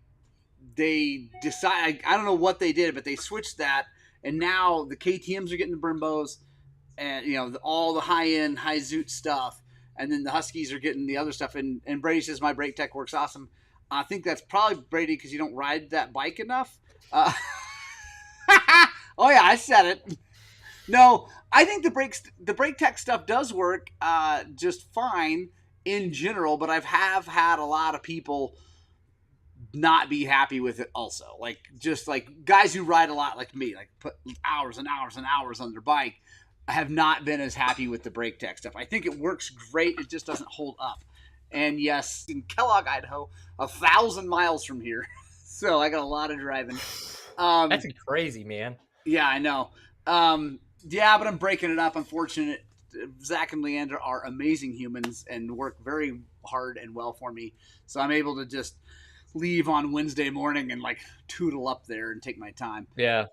decided, I don't know what they did, but they switched that, and now the KTMs are getting the Brimbos, and all the high end, high zoot stuff, and then the Huskies are getting the other stuff. And Brady says my brake tech works awesome. I think that's probably, Brady, because you don't ride that bike enough. Oh yeah, I said it. No, I think the brake tech stuff does work just fine in general, but I've had a lot of people not be happy with it also. Like, just like guys who ride a lot like me, like put hours and hours and hours on their bike, have not been as happy with the brake tech stuff. I think it works great. It just doesn't hold up. And yes, in Kellogg, Idaho, 1,000 miles from here. So I got a lot of driving. That's crazy, man. Yeah, I know. Yeah, but I'm breaking it up. Unfortunate. Zach and Leander are amazing humans and work very hard and well for me. So I'm able to just leave on Wednesday morning and like tootle up there and take my time. Yeah.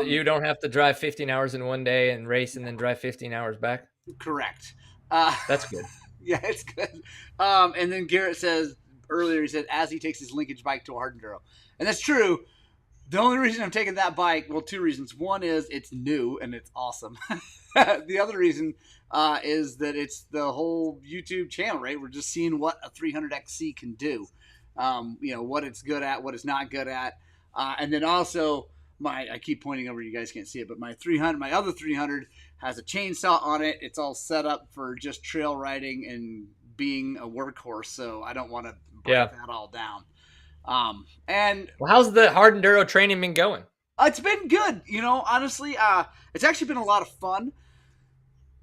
You don't have to drive 15 hours in one day and race and then drive 15 hours back. Correct. That's good. Yeah, it's good. And then Garrett says earlier, he said, as he takes his linkage bike to a hard enduro. And that's true. The only reason I'm taking that bike, well, two reasons. One is it's new and it's awesome. The other reason is that it's the whole YouTube channel, right? We're just seeing what a 300XC can do. What it's good at, what it's not good at. And then also, I keep pointing over, you guys can't see it, but my other 300 has a chainsaw on it. It's all set up for just trail riding and being a workhorse, so I don't want to break that all down. How's the hard enduro training been going? It's been good. Honestly, it's actually been a lot of fun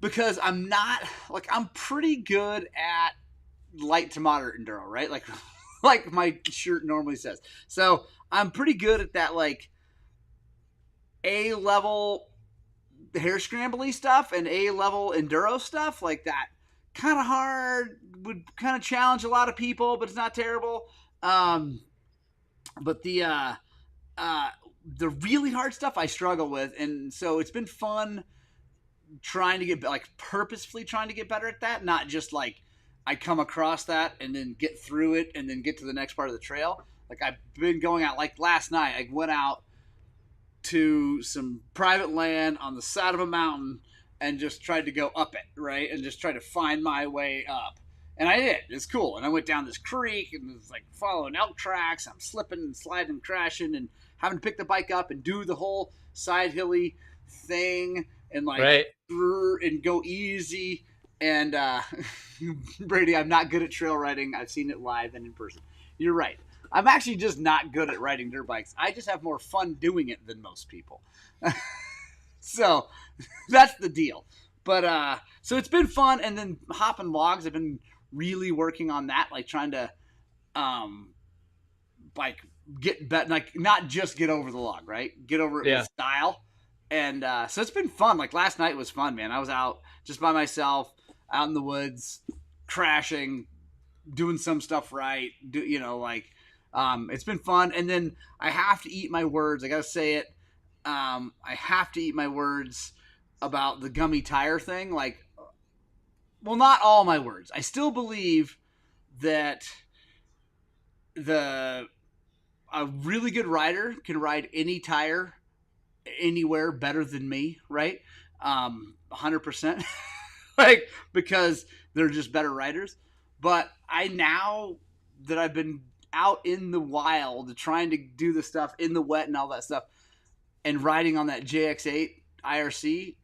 because I'm pretty good at light to moderate enduro, right? Like my shirt normally says. So I'm pretty good at that, like A-level hair scrambly stuff and A-level enduro stuff, like that. Kind of hard, would kind of challenge a lot of people, but it's not terrible. But the really hard stuff I struggle with, and so it's been fun trying to get, like, purposefully trying to get better at that, not just like I come across that and then get through it and then get to the next part of the trail. Like, I've been going out, like last night I went out to some private land on the side of a mountain and just tried to go up it, right? And just try to find my way up. And I did. It's cool. And I went down this creek and was like following elk tracks. I'm slipping and sliding and crashing and having to pick the bike up and do the whole side hilly thing and and go easy. And Brady, I'm not good at trail riding. I've seen it live and in person. You're right. I'm actually just not good at riding dirt bikes. I just have more fun doing it than most people. So that's the deal. But so it's been fun, and then hopping logs. I've been really working on that, like trying to um like get better, like not just get over the log, right? Get over it with Yeah. style. And so it's been fun. Like last night was fun, man. I was out just by myself, out in the woods, crashing, doing some stuff right. It's been fun. And then I have to eat my words. I gotta say it. I have to eat my words about the gummy tire thing. Like, well, not all my words. I still believe that the a really good rider can ride any tire anywhere better than me, right? 100%. Like, because they're just better riders. But I now that I've been out in the wild trying to do the stuff in the wet and all that stuff and riding on that JX8 IRC,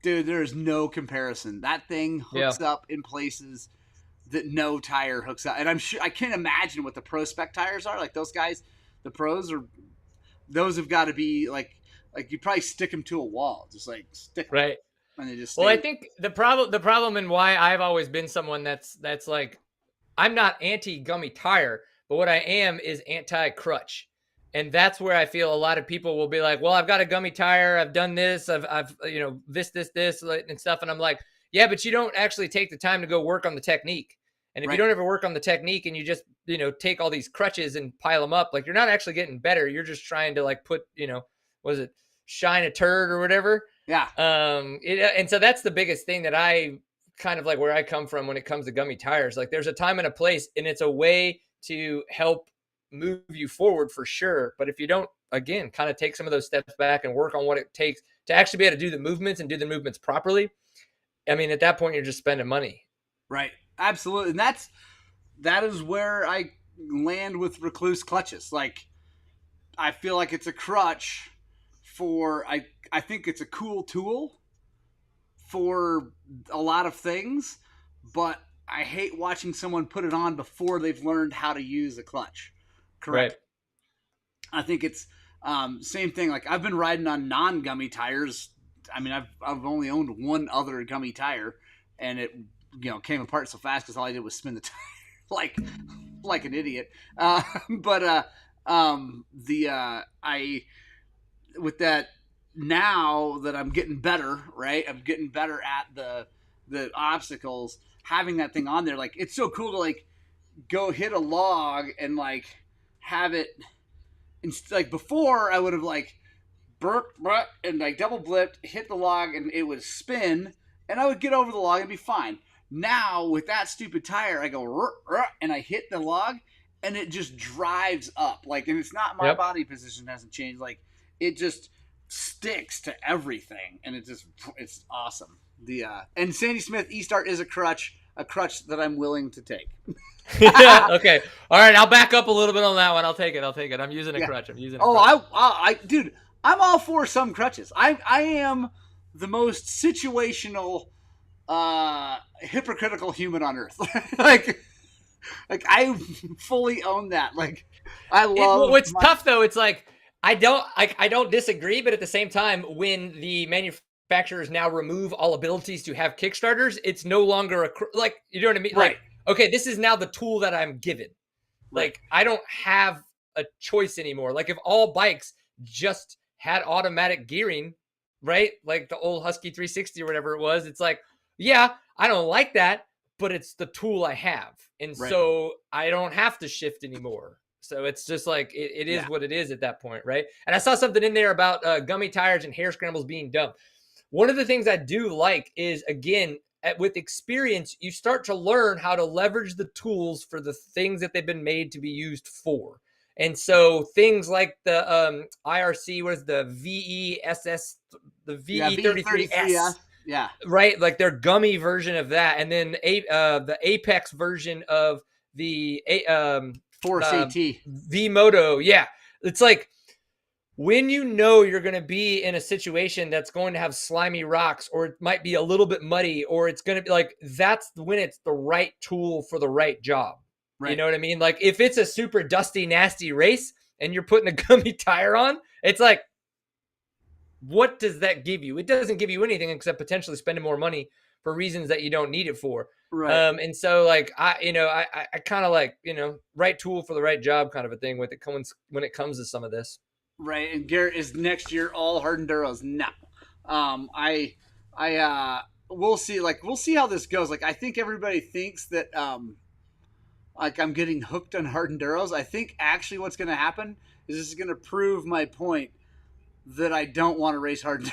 dude, there is no comparison. That thing Yeah. hooks up in places that no tire hooks up. And I'm sure I can't imagine what the pro spec tires are. Like those guys, the pros are, those have got to be like you probably stick them to a wall, just like stick them, Right. and they just Well, I stay. think the problem and why I've always been someone that's like, I'm not anti gummy tire, but what I am is anti crutch. And that's where I feel a lot of people will be like, well, I've got a gummy tire. I've done this. I've this and stuff. And I'm like, yeah, but you don't actually take the time to go work on the technique. And if you Right, don't ever work on the technique and you just, take all these crutches and pile them up, like you're not actually getting better. You're just trying to like put, what is it, shine a turd or whatever. yeah, And so that's the biggest thing that I kind of like where I come from when it comes to gummy tires. Like there's a time and a place, and it's a way to help move you forward for sure. But if you don't, again, kind of take some of those steps back and work on what it takes to actually be able to do the movements and do the movements properly, I mean, at that point, you're just spending money. right, absolutely. And that is where I land with recluse clutches. Like I feel like it's a crutch for I think it's a cool tool for a lot of things, but I hate watching someone put it on before they've learned how to use a clutch Right. correct. I think it's same thing. Like I've been riding on non-gummy tires. I mean, I've only owned one other gummy tire, and it came apart so fast because all I did was spin the tire like like an idiot. But the I with that now that I'm getting better, right? I'm getting better at the obstacles. Having that thing on there, like it's so cool to like go hit a log and like have it. And like before, I would have like burp and like double blipped, hit the log, and it would spin, and I would get over the log and be fine. Now with that stupid tire, I go and I hit the log, and it just drives up. Like, and it's not my Yep. body position hasn't changed. Like, it just sticks to everything, and it's awesome. The and Sandy Smith E-Start is a crutch that I'm willing to take. Yeah. Okay. All right. I'll back up a little bit on that one. I'll take it. I'm using a Yeah. crutch. I'm using a Oh, crutch. dude, I'm all for some crutches. I am the most situational, hypocritical human on earth. like I fully own that. Like, I love. What's tough though, it's like I don't disagree, but at the same time, when the manufacturers now remove all abilities to have Kickstarters, it's no longer like, you know what I mean? Right. Like, okay, this is now the tool that I'm given. Right. Like, I don't have a choice anymore. Like, if all bikes just had automatic gearing, right? Like the old Husky 360 or whatever it was, it's like, yeah, I don't like that, but it's the tool I have. And Right. so I don't have to shift anymore. So it's just like, it is Yeah. what it is at that point, right? And I saw something in there about gummy tires and hair scrambles being dumb. One of the things I do like is, again, with experience, you start to learn how to leverage the tools for the things that they've been made to be used for. And so things like the IRC, what is the VESS, the VE33S, Yeah. right? Like their gummy version of that. And then the Apex version of the Force AT. V Moto. Yeah. It's like, when you know you're going to be in a situation that's going to have slimy rocks, or it might be a little bit muddy, or it's going to be like, that's when it's the right tool for the right job. You Right. know what I mean? Like if it's a super dusty, nasty race and you're putting a gummy tire on, it's like, what does that give you? It doesn't give you anything except potentially spending more money for reasons that you don't need it for. Right. And so like I kind of like, right tool for the right job kind of a thing with it comes when it comes to some of this. Right. And Garrett is next year all hard enduros. No. We'll see. Like, we'll see how this goes. Like, I think everybody thinks that, like I'm getting hooked on hard enduros. I think actually what's going to happen is this is going to prove my point that I don't want to race hard enduros.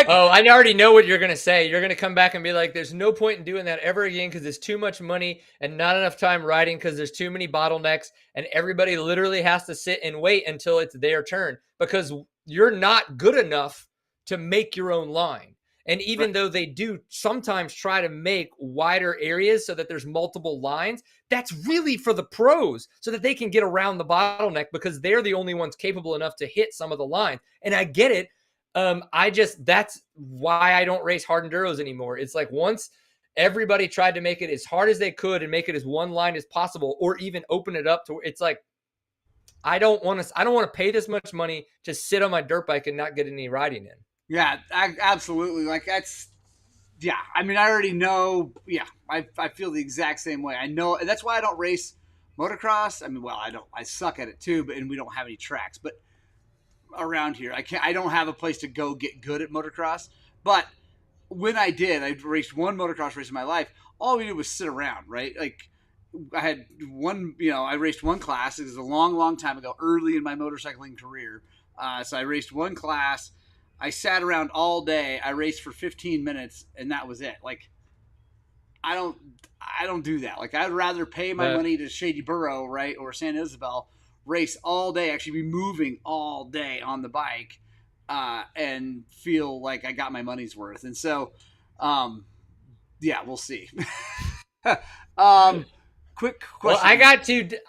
Oh, I already know what you're going to say. You're going to come back and be like, there's no point in doing that ever again because there's too much money and not enough time riding because there's too many bottlenecks and everybody literally has to sit and wait until it's their turn because you're not good enough to make your own line. And even Right. though they do sometimes try to make wider areas so that there's multiple lines, that's really for the pros so that they can get around the bottleneck because they're the only ones capable enough to hit some of the lines. And I get it. That's why I don't race hard enduros anymore. It's like once everybody tried to make it as hard as they could and make it as one line as possible, or even open it up to it's like, I don't want to pay this much money to sit on my dirt bike and not get any riding in. Yeah, absolutely. Like that's, yeah. I mean, I already know. Yeah, I feel the exact same way. I know, and that's why I don't race motocross. I mean, well, I don't. I suck at it too, but and we don't have any tracks. But around here, I don't have a place to go get good at motocross. But when I did, I raced one motocross race in my life. All we did was sit around, right? Like I had one, I raced one class. It was a long, long time ago, early in my motorcycling career. So I raced one class. I sat around all day. I raced for 15 minutes, and that was it. Like I don't do that. Like I'd rather pay my money to Shady Burrow, right, or San Isabel, race all day, actually be moving all day on the bike, and feel like I got my money's worth. And so, yeah, we'll see. Quick question. Well,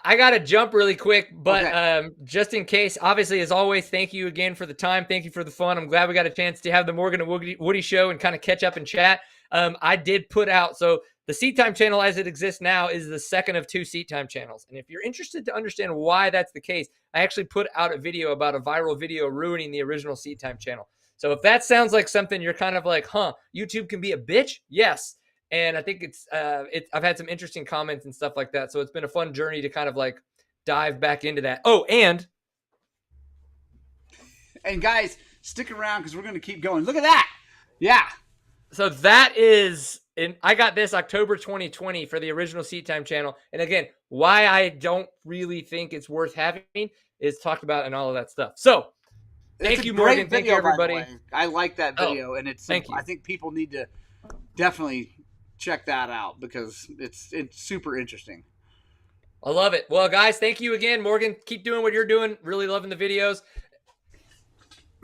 I got to jump really quick, but Okay. just in case, obviously, as always, thank you again for the time. Thank you for the fun. I'm glad we got a chance to have the Morgan and Woody show and kind of catch up and chat. I did put out, so the Seat Time channel as it exists now is the second of two Seat Time channels. And if you're interested to understand why that's the case, I actually put out a video about a viral video ruining the original Seat Time channel. So if that sounds like something you're kind of like, YouTube can be a bitch? Yes. And I think I've had some interesting comments and stuff like that. So it's been a fun journey to kind of like dive back into that. Oh, and guys, stick around because we're going to keep going. Look at that. Yeah. so that is, and I got this October 2020 for the original Seat Time channel. And again, why I don't really think it's worth having is talked about and all of that stuff. So thank you, Morgan. Thank you, everybody. I like that video, and thank you. I think people need to definitely check that out because it's super interesting. I love it. Well, guys, thank you again, Morgan. Keep doing what you're doing. Really loving the videos.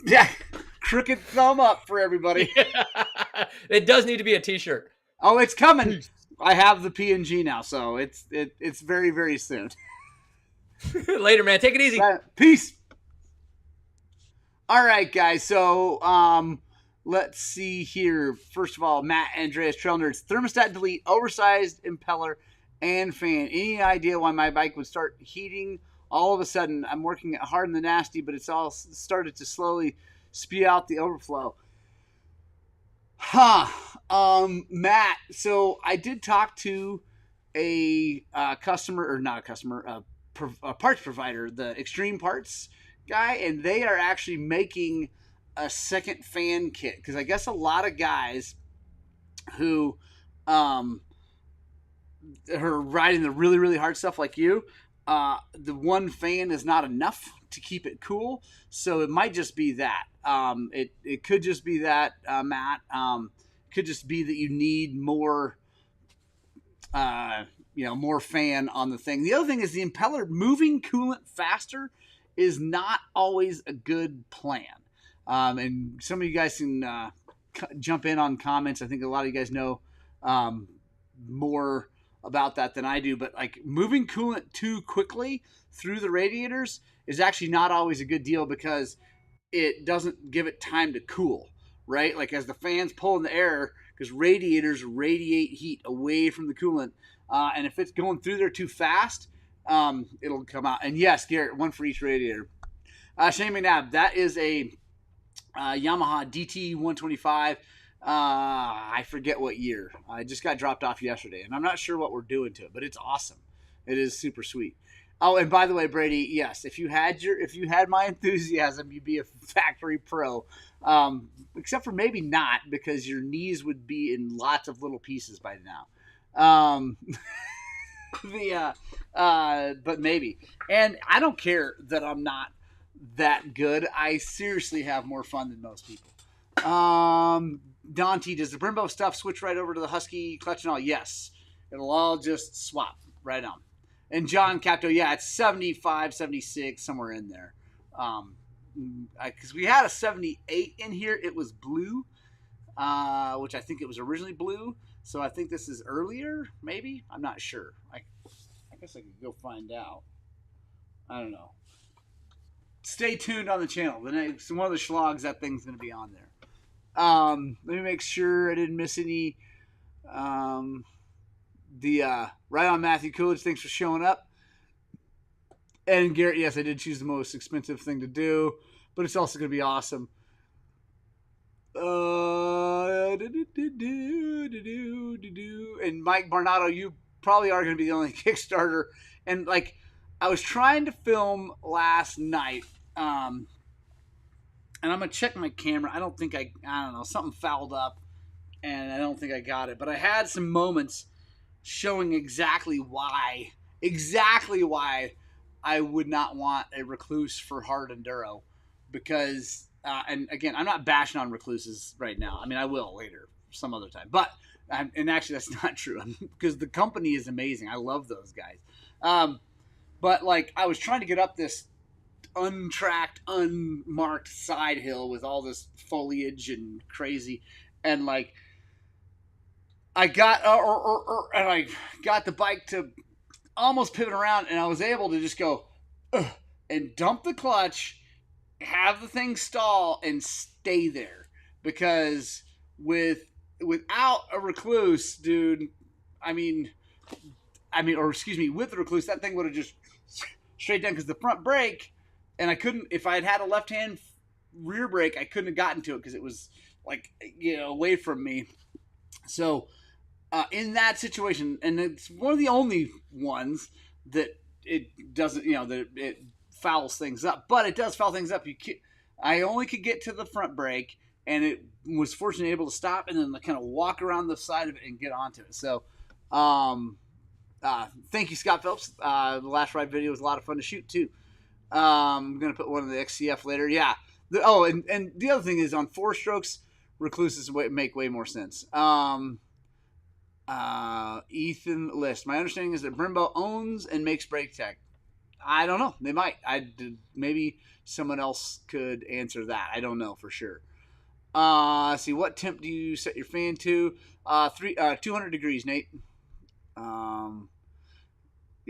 Yeah, crooked thumb up for everybody. It does need to be a t-shirt. Oh, it's coming. I have the PNG now, so it's very, very soon. Later, man. Take it easy. Peace. All right, guys. So let's see here. First of all, Matt Andreas Trail Nerds, thermostat delete, oversized impeller, and fan. Any idea why my bike would start heating all of a sudden? I'm working hard in the nasty, but it's all started to slowly spew out the overflow. Matt, so I did talk to a customer, or not a customer, a parts provider, the Extreme Parts guy, and they are actually making a second fan kit because I guess a lot of guys who are riding the really, really hard stuff like you, the one fan is not enough to keep it cool. So it might just be that. It could just be that, Matt. Could just be that you need more, more fan on the thing. The other thing is the impeller moving coolant faster is not always a good plan. And some of you guys can jump in on comments. I think a lot of you guys know more about that than I do. But like moving coolant too quickly through the radiators is actually not always a good deal because it doesn't give it time to cool, right? Like as the fan's pulling the air, because radiators radiate heat away from the coolant, and if it's going through there too fast, it'll come out. And yes, Garrett, one for each radiator. Shane McNabb, that is a Yamaha DT 125. I forget what year. I just got dropped off yesterday, and I'm not sure what we're doing to it, but it's awesome. It is super sweet. Oh, and by the way, Brady, yes, if you had my enthusiasm, you'd be a factory pro. Except for maybe not, because your knees would be in lots of little pieces by now. But maybe. And I don't care that I'm not that good. I seriously have more fun than most people. Dante, does the Brembo stuff switch right over to the Husky clutch and all? Yes. It'll all just swap right on. And John Capto, yeah, it's 75, 76, somewhere in there. Because we had a 78 in here. It was blue, which I think it was originally blue. So I think this is earlier, maybe? I'm not sure. I guess I could go find out. I don't know. Stay tuned on the channel. The next one of the schlogs, that thing's going to be on there. Let me make sure I didn't miss any. Right on Matthew Coolidge, thanks for showing up. And Garrett, yes, I did choose the most expensive thing to do, but it's also going to be awesome. And Mike Barnato, you probably are going to be the only Kickstarter. And like, I was trying to film last night, and I'm going to check my camera. I don't know, something fouled up, and I don't think I got it. But I had some moments showing exactly why I would not want a Recluse for hard enduro, because and again, I'm not bashing on Recluses right now. I mean, I will later some other time, but and actually that's not true, because the company is amazing. I love those guys. But like, I was trying to get up this untracked, unmarked side hill with all this foliage and crazy, and like, I got and I got the bike to almost pivot around, and I was able to just go and dump the clutch, have the thing stall, and stay there. Because without a Recluse, dude, with the Recluse, that thing would have just straight down, because the front brake, and I couldn't, if I had had a left-hand rear brake, I couldn't have gotten to it because it was like, away from me. So in that situation, and it's one of the only ones that it doesn't, that it fouls things up, but it does foul things up. I only could get to the front brake, and it was fortunately able to stop and then kind of walk around the side of it and get onto it. So, thank you, Scott Phelps. The last ride video was a lot of fun to shoot too. I'm going to put one of the XCF later. Yeah. And the other thing is, on 4-strokes, Recluses make way more sense. Ethan List. My understanding is that Brembo owns and makes brake tech. I don't know. They might. Maybe someone else could answer that. I don't know for sure. See, what temp do you set your fan to? 200 degrees, Nate.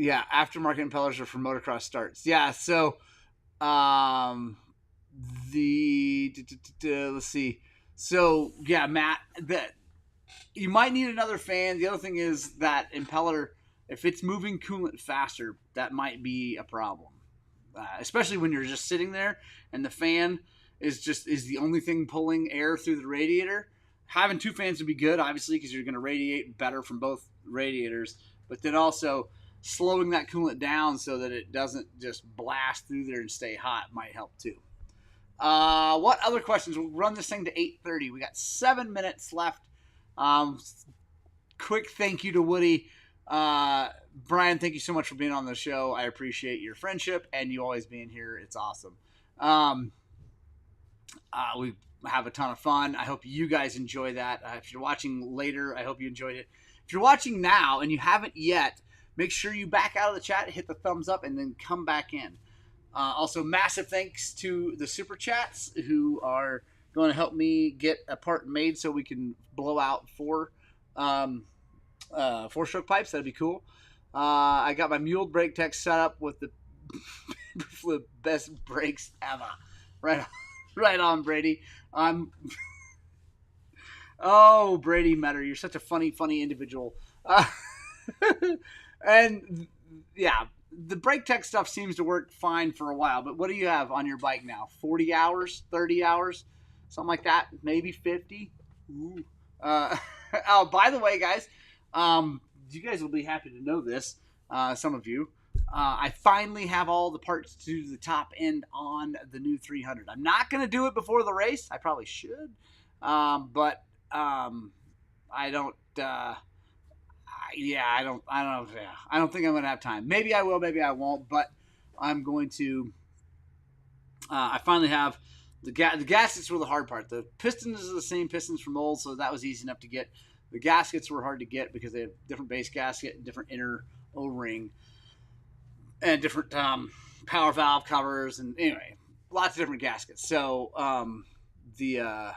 Yeah, aftermarket impellers are for motocross starts. Yeah, so let's see. So yeah, Matt, that you might need another fan. The other thing is that impeller, if it's moving coolant faster, that might be a problem. Especially when you're just sitting there and the fan is the only thing pulling air through the radiator. Having two fans would be good, obviously, because you're going to radiate better from both radiators. But then also slowing that coolant down so that it doesn't just blast through there and stay hot might help too. What other questions? We'll run this thing to 8:30. We got 7 minutes left. Quick thank you to Woody. Brian, thank you so much for being on the show. I appreciate your friendship and you always being here. It's awesome. We have a ton of fun. I hope you guys enjoy that. If you're watching later, I hope you enjoyed it. If you're watching now and you haven't yet, make sure you back out of the chat, hit the thumbs up, and then come back in. Also, massive thanks to the Super Chats who are going to help me get a part made so we can blow out 4-stroke pipes. That'd be cool. I got my Mule brake tech set up with the best brakes ever. Right on, Brady. Oh, Brady Metter, you're such a funny individual. And yeah, the brake tech stuff seems to work fine for a while. But what do you have on your bike now? 40 hours, 30 hours, something like that, maybe 50. Ooh. Uh, oh, by the way, guys, you guys will be happy to know this. Some of you. I finally have all the parts to the top end on the new 300. I'm not going to do it before the race. I probably should, but I don't. Yeah, I don't know. Yeah, I don't think I'm gonna have time. Maybe I will. Maybe I won't. But I'm going to. I finally have the gaskets were the hard part. The pistons are the same pistons from old, so that was easy enough to get. The gaskets were hard to get because they have different base gasket, different inner O-ring, and different power valve covers, and anyway, lots of different gaskets. So the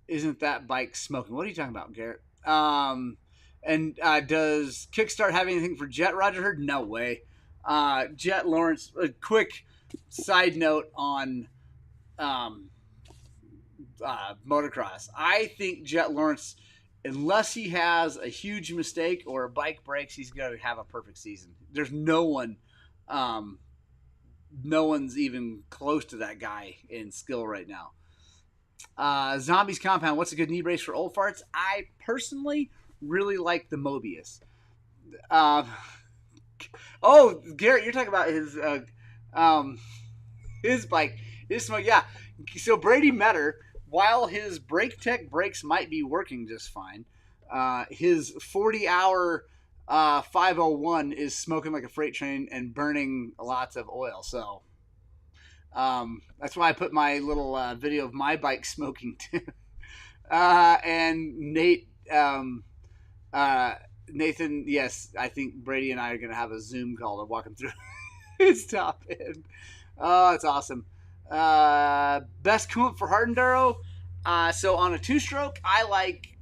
isn't that bike smoking? What are you talking about, Garrett? And does Kickstart have anything for Jet? Roger Heard? No way. Jet Lawrence. A quick side note on motocross. I think Jet Lawrence, unless he has a huge mistake or a bike breaks, he's going to have a perfect season. There's no one. No one's even close to that guy in skill right now. Zombies Compound. What's a good knee brace for old farts? I personally really like the Mobius. Oh, Garrett, you're talking about his bike. Yeah. So Brady Metter, while his brake tech brakes might be working just fine, his 40-hour 501 is smoking like a freight train and burning lots of oil. So that's why I put my little video of my bike smoking too. And Nathan, yes, I think Brady and I are going to have a Zoom call to walk him through his top end. Oh, it's awesome. Best coolant for hard enduro. So on a two-stroke, I like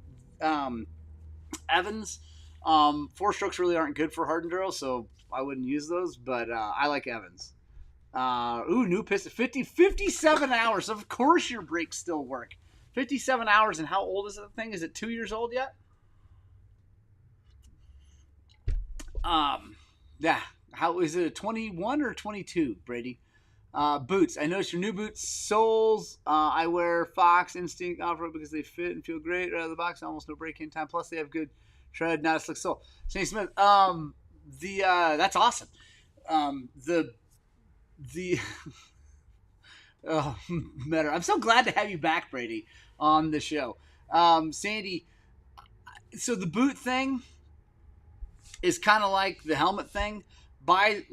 Evans. Four-strokes really aren't good for hard enduro, so I wouldn't use those, but I like Evans. New piston. 57 hours. Of course your brakes still work. 57 hours, and how old is the thing? Is it 2 years old yet? Yeah. How is it? A 21 or 22, Brady? Boots. I noticed your new boots soles. I wear Fox Instinct off-road because they fit and feel great right out of the box. Almost no break-in time. Plus, they have good tread, not a slick sole. Shane Smith. That's awesome. Oh, better. I'm so glad to have you back, Brady, on the show. Sandy. So the boot thing is kind of like the helmet thing. Buy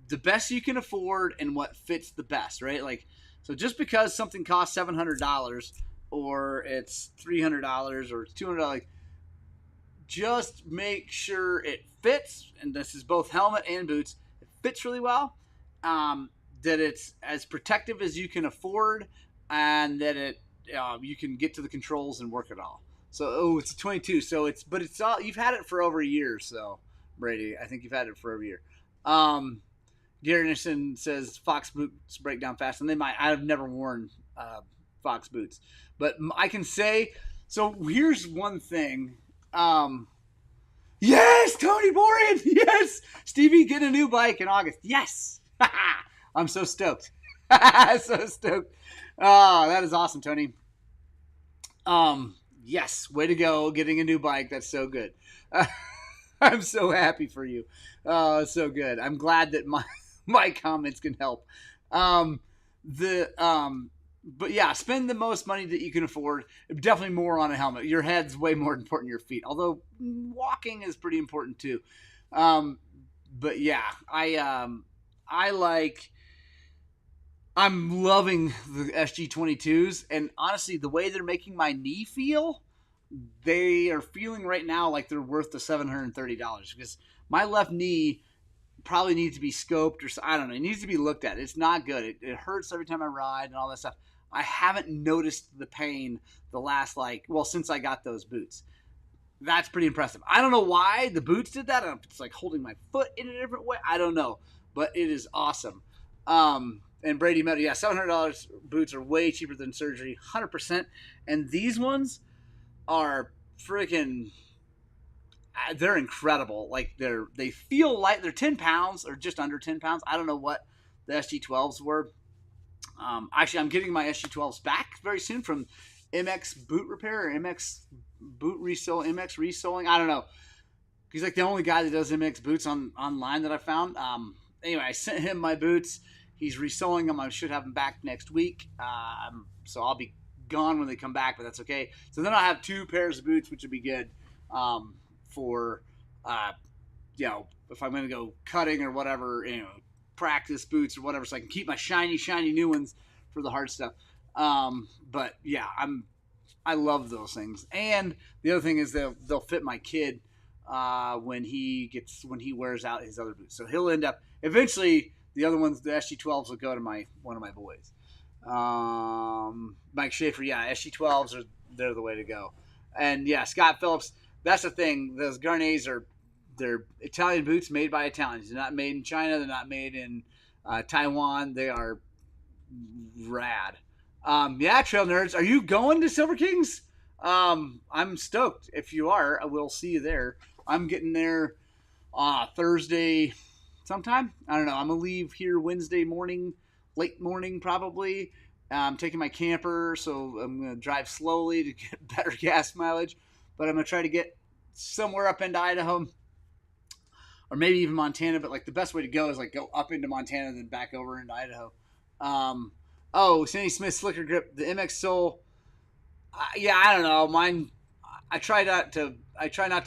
the best you can afford and what fits the best, right? Like, so just because something costs $700 or it's $300 or it's $200, just make sure it fits. And this is both helmet and boots. It fits really well. That it's as protective as you can afford, and that it you can get to the controls and work it all. So, it's a 22. So it's all, you've had it for over a year. So, Brady, I think you've had it for over a year. Gary Anderson says Fox boots break down fast, and they might. I've never worn Fox boots, but I can say. So here's one thing. Yes, Tony Borean. Yes, Stevie getting a new bike in August. Yes, I'm so stoked. So stoked. Oh, that is awesome, Tony. Yes, way to go, getting a new bike. That's so good. I'm so happy for you. Oh, it's so good. I'm glad that my comments can help. But yeah, spend the most money that you can afford. Definitely more on a helmet. Your head's way more important than your feet. Although walking is pretty important too. But yeah, I'm loving the SG22s, and honestly, the way they're making my knee feel, they are feeling right now like they're worth the $730 because my left knee probably needs to be scoped, or I don't know. It needs to be looked at. It's not good. It hurts every time I ride and all that stuff. I haven't noticed the pain the last since I got those boots. That's pretty impressive. I don't know why the boots did that. I don't know if it's like holding my foot in a different way. I don't know, but it is awesome. And Brady Meadow, $700 boots are way cheaper than surgery, 100%. And these ones, are freaking. They're incredible. Like they feel like they're 10 pounds or just under 10 pounds. I don't know what the SG12s were. Actually, I'm getting my SG12s back very soon from MX Boot Repair or MX Boot Resole, MX Resoling. I don't know. He's like the only guy that does MX boots online that I found. Anyway, I sent him my boots. He's reselling them. I should have them back next week. So I'll be gone when they come back, but that's okay. So then I'll have 2 pairs of boots, which would be good for, if I'm going to go cutting or whatever, practice boots or whatever, so I can keep my shiny new ones for the hard stuff. But yeah, I love those things. And the other thing is they'll fit my kid when he wears out his other boots. So he'll end up eventually. The other ones, the SG12s, will go to one of my boys. Mike Schaefer, yeah, SG12s they're the way to go. And yeah, Scott Phillips. That's the thing. Those Garnets they're Italian boots made by Italians. They're not made in China. They're not made in Taiwan. They are rad. Yeah, trail nerds, are you going to Silver Kings? I'm stoked. If you are, I will see you there. I'm getting there Thursday sometime. I don't know. I'm going to leave here Wednesday morning, late morning probably. I'm taking my camper, so I'm going to drive slowly to get better gas mileage. But I'm going to try to get somewhere up into Idaho or maybe even Montana. But like the best way to go is like go up into Montana and then back over into Idaho. Sandy Smith Slicker Grip, the MX Soul. Yeah, I don't know. Mine. I try not to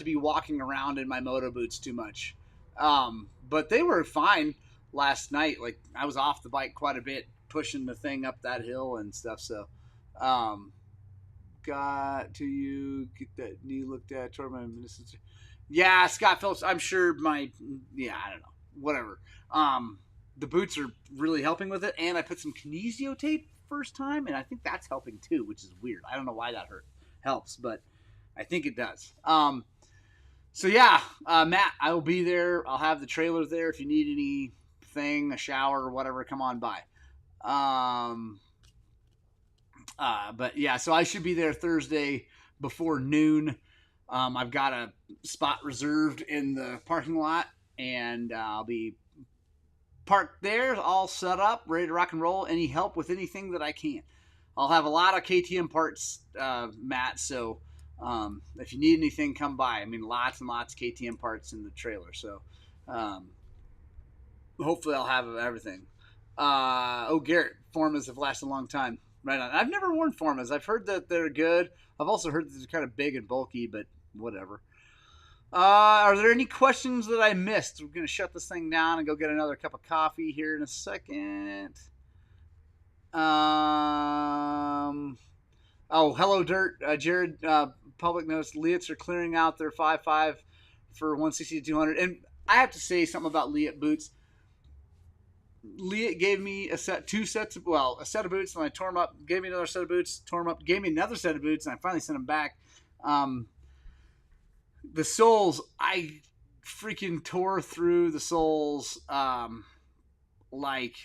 be walking around in my moto boots too much. But they were fine last night. Like I was off the bike quite a bit, pushing the thing up that hill and stuff. So, got to you get that knee looked at. Yeah, Scott Phillips. I'm sure I don't know. Whatever. The boots are really helping with it, and I put some kinesio tape first time, and I think that's helping too, which is weird. I don't know why that helps, but I think it does. So yeah, Matt, I will be there. I'll have the trailer there if you need anything, a shower or whatever. Come on by. But yeah, so I should be there Thursday before noon. I've got a spot reserved in the parking lot, and I'll be parked there, all set up, ready to rock and roll. Any help with anything that I can. I'll have a lot of KTM parts, Matt, so if you need anything, come by. I mean, lots and lots of KTM parts in the trailer, so hopefully I'll have everything. Garrett, Formas have lasted a long time. Right on. I've never worn Formas. I've heard that they're good. I've also heard that they're kind of big and bulky, but whatever. Are there any questions that I missed? We're going to shut this thing down and go get another cup of coffee here in a second. Hello, Dirt. Jared, public notes, Leitz are clearing out their 5.5 for 160 to 200. And I have to say something about Leatt boots. Leatt gave me a set of boots, and I tore them up, gave me another set of boots, tore them up, gave me another set of boots, and I finally sent them back. The soles, I freaking tore through the soles like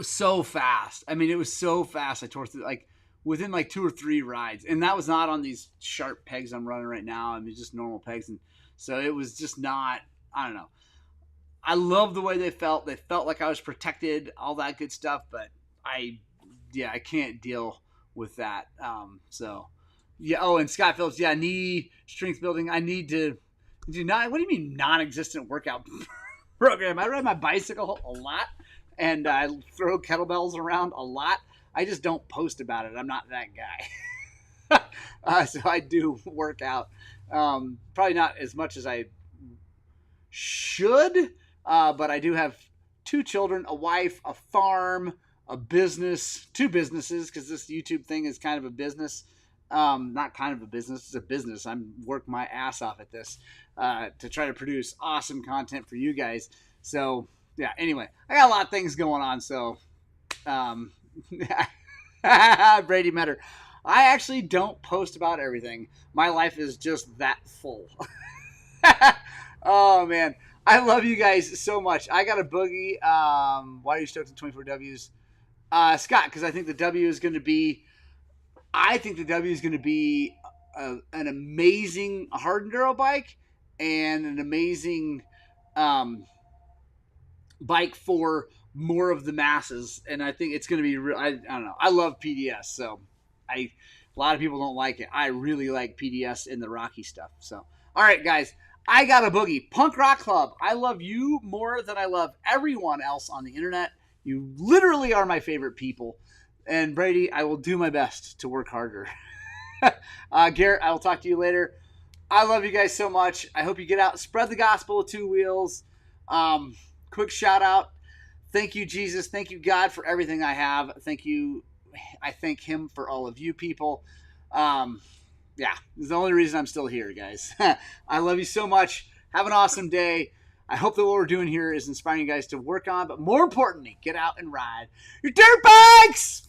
so fast. I mean, it was so fast. I tore through like within like 2 or 3 rides, and that was not on these sharp pegs I'm running right now. I mean, just normal pegs, and so it was just not. I don't know. I love the way they felt. They felt like I was protected, all that good stuff. But I can't deal with that. So. Yeah. Oh, and Scott Phillips. Yeah, knee strength building. I need to do not. What do you mean non-existent workout program? I ride my bicycle a lot, and I throw kettlebells around a lot. I just don't post about it. I'm not that guy. So I do work out. Probably not as much as I should, but I do have 2 children, a wife, a farm, a business, 2 businesses, because this YouTube thing is kind of a business. Not kind of a business, it's a business. I'm working my ass off at this to try to produce awesome content for you guys. So, yeah, anyway, I got a lot of things going on, so Brady Metter. I actually don't post about everything. My life is just that full. Oh, man. I love you guys so much. I got a boogie. Why are you stoked on 24 Ws? Scott, because I think the W is going to be I think the W is going to be an amazing hard enduro bike and an amazing um, bike for more of the masses. And I think it's going to be real. I don't know. I love PDS, so a lot of people don't like it. I really like PDS and the Rocky stuff. So, all right, guys, I got a boogie. Punk Rock Club. I love you more than I love everyone else on the internet. You literally are my favorite people. And Brady, I will do my best to work harder. Garrett, I will talk to you later. I love you guys so much. I hope you get out, spread the gospel of two wheels. Quick shout out. Thank you, Jesus. Thank you, God, for everything I have. Thank you. I thank him for all of you people. Yeah, it's the only reason I'm still here, guys. I love you so much. Have an awesome day. I hope that what we're doing here is inspiring you guys to work on, but more importantly, get out and ride your dirt bikes!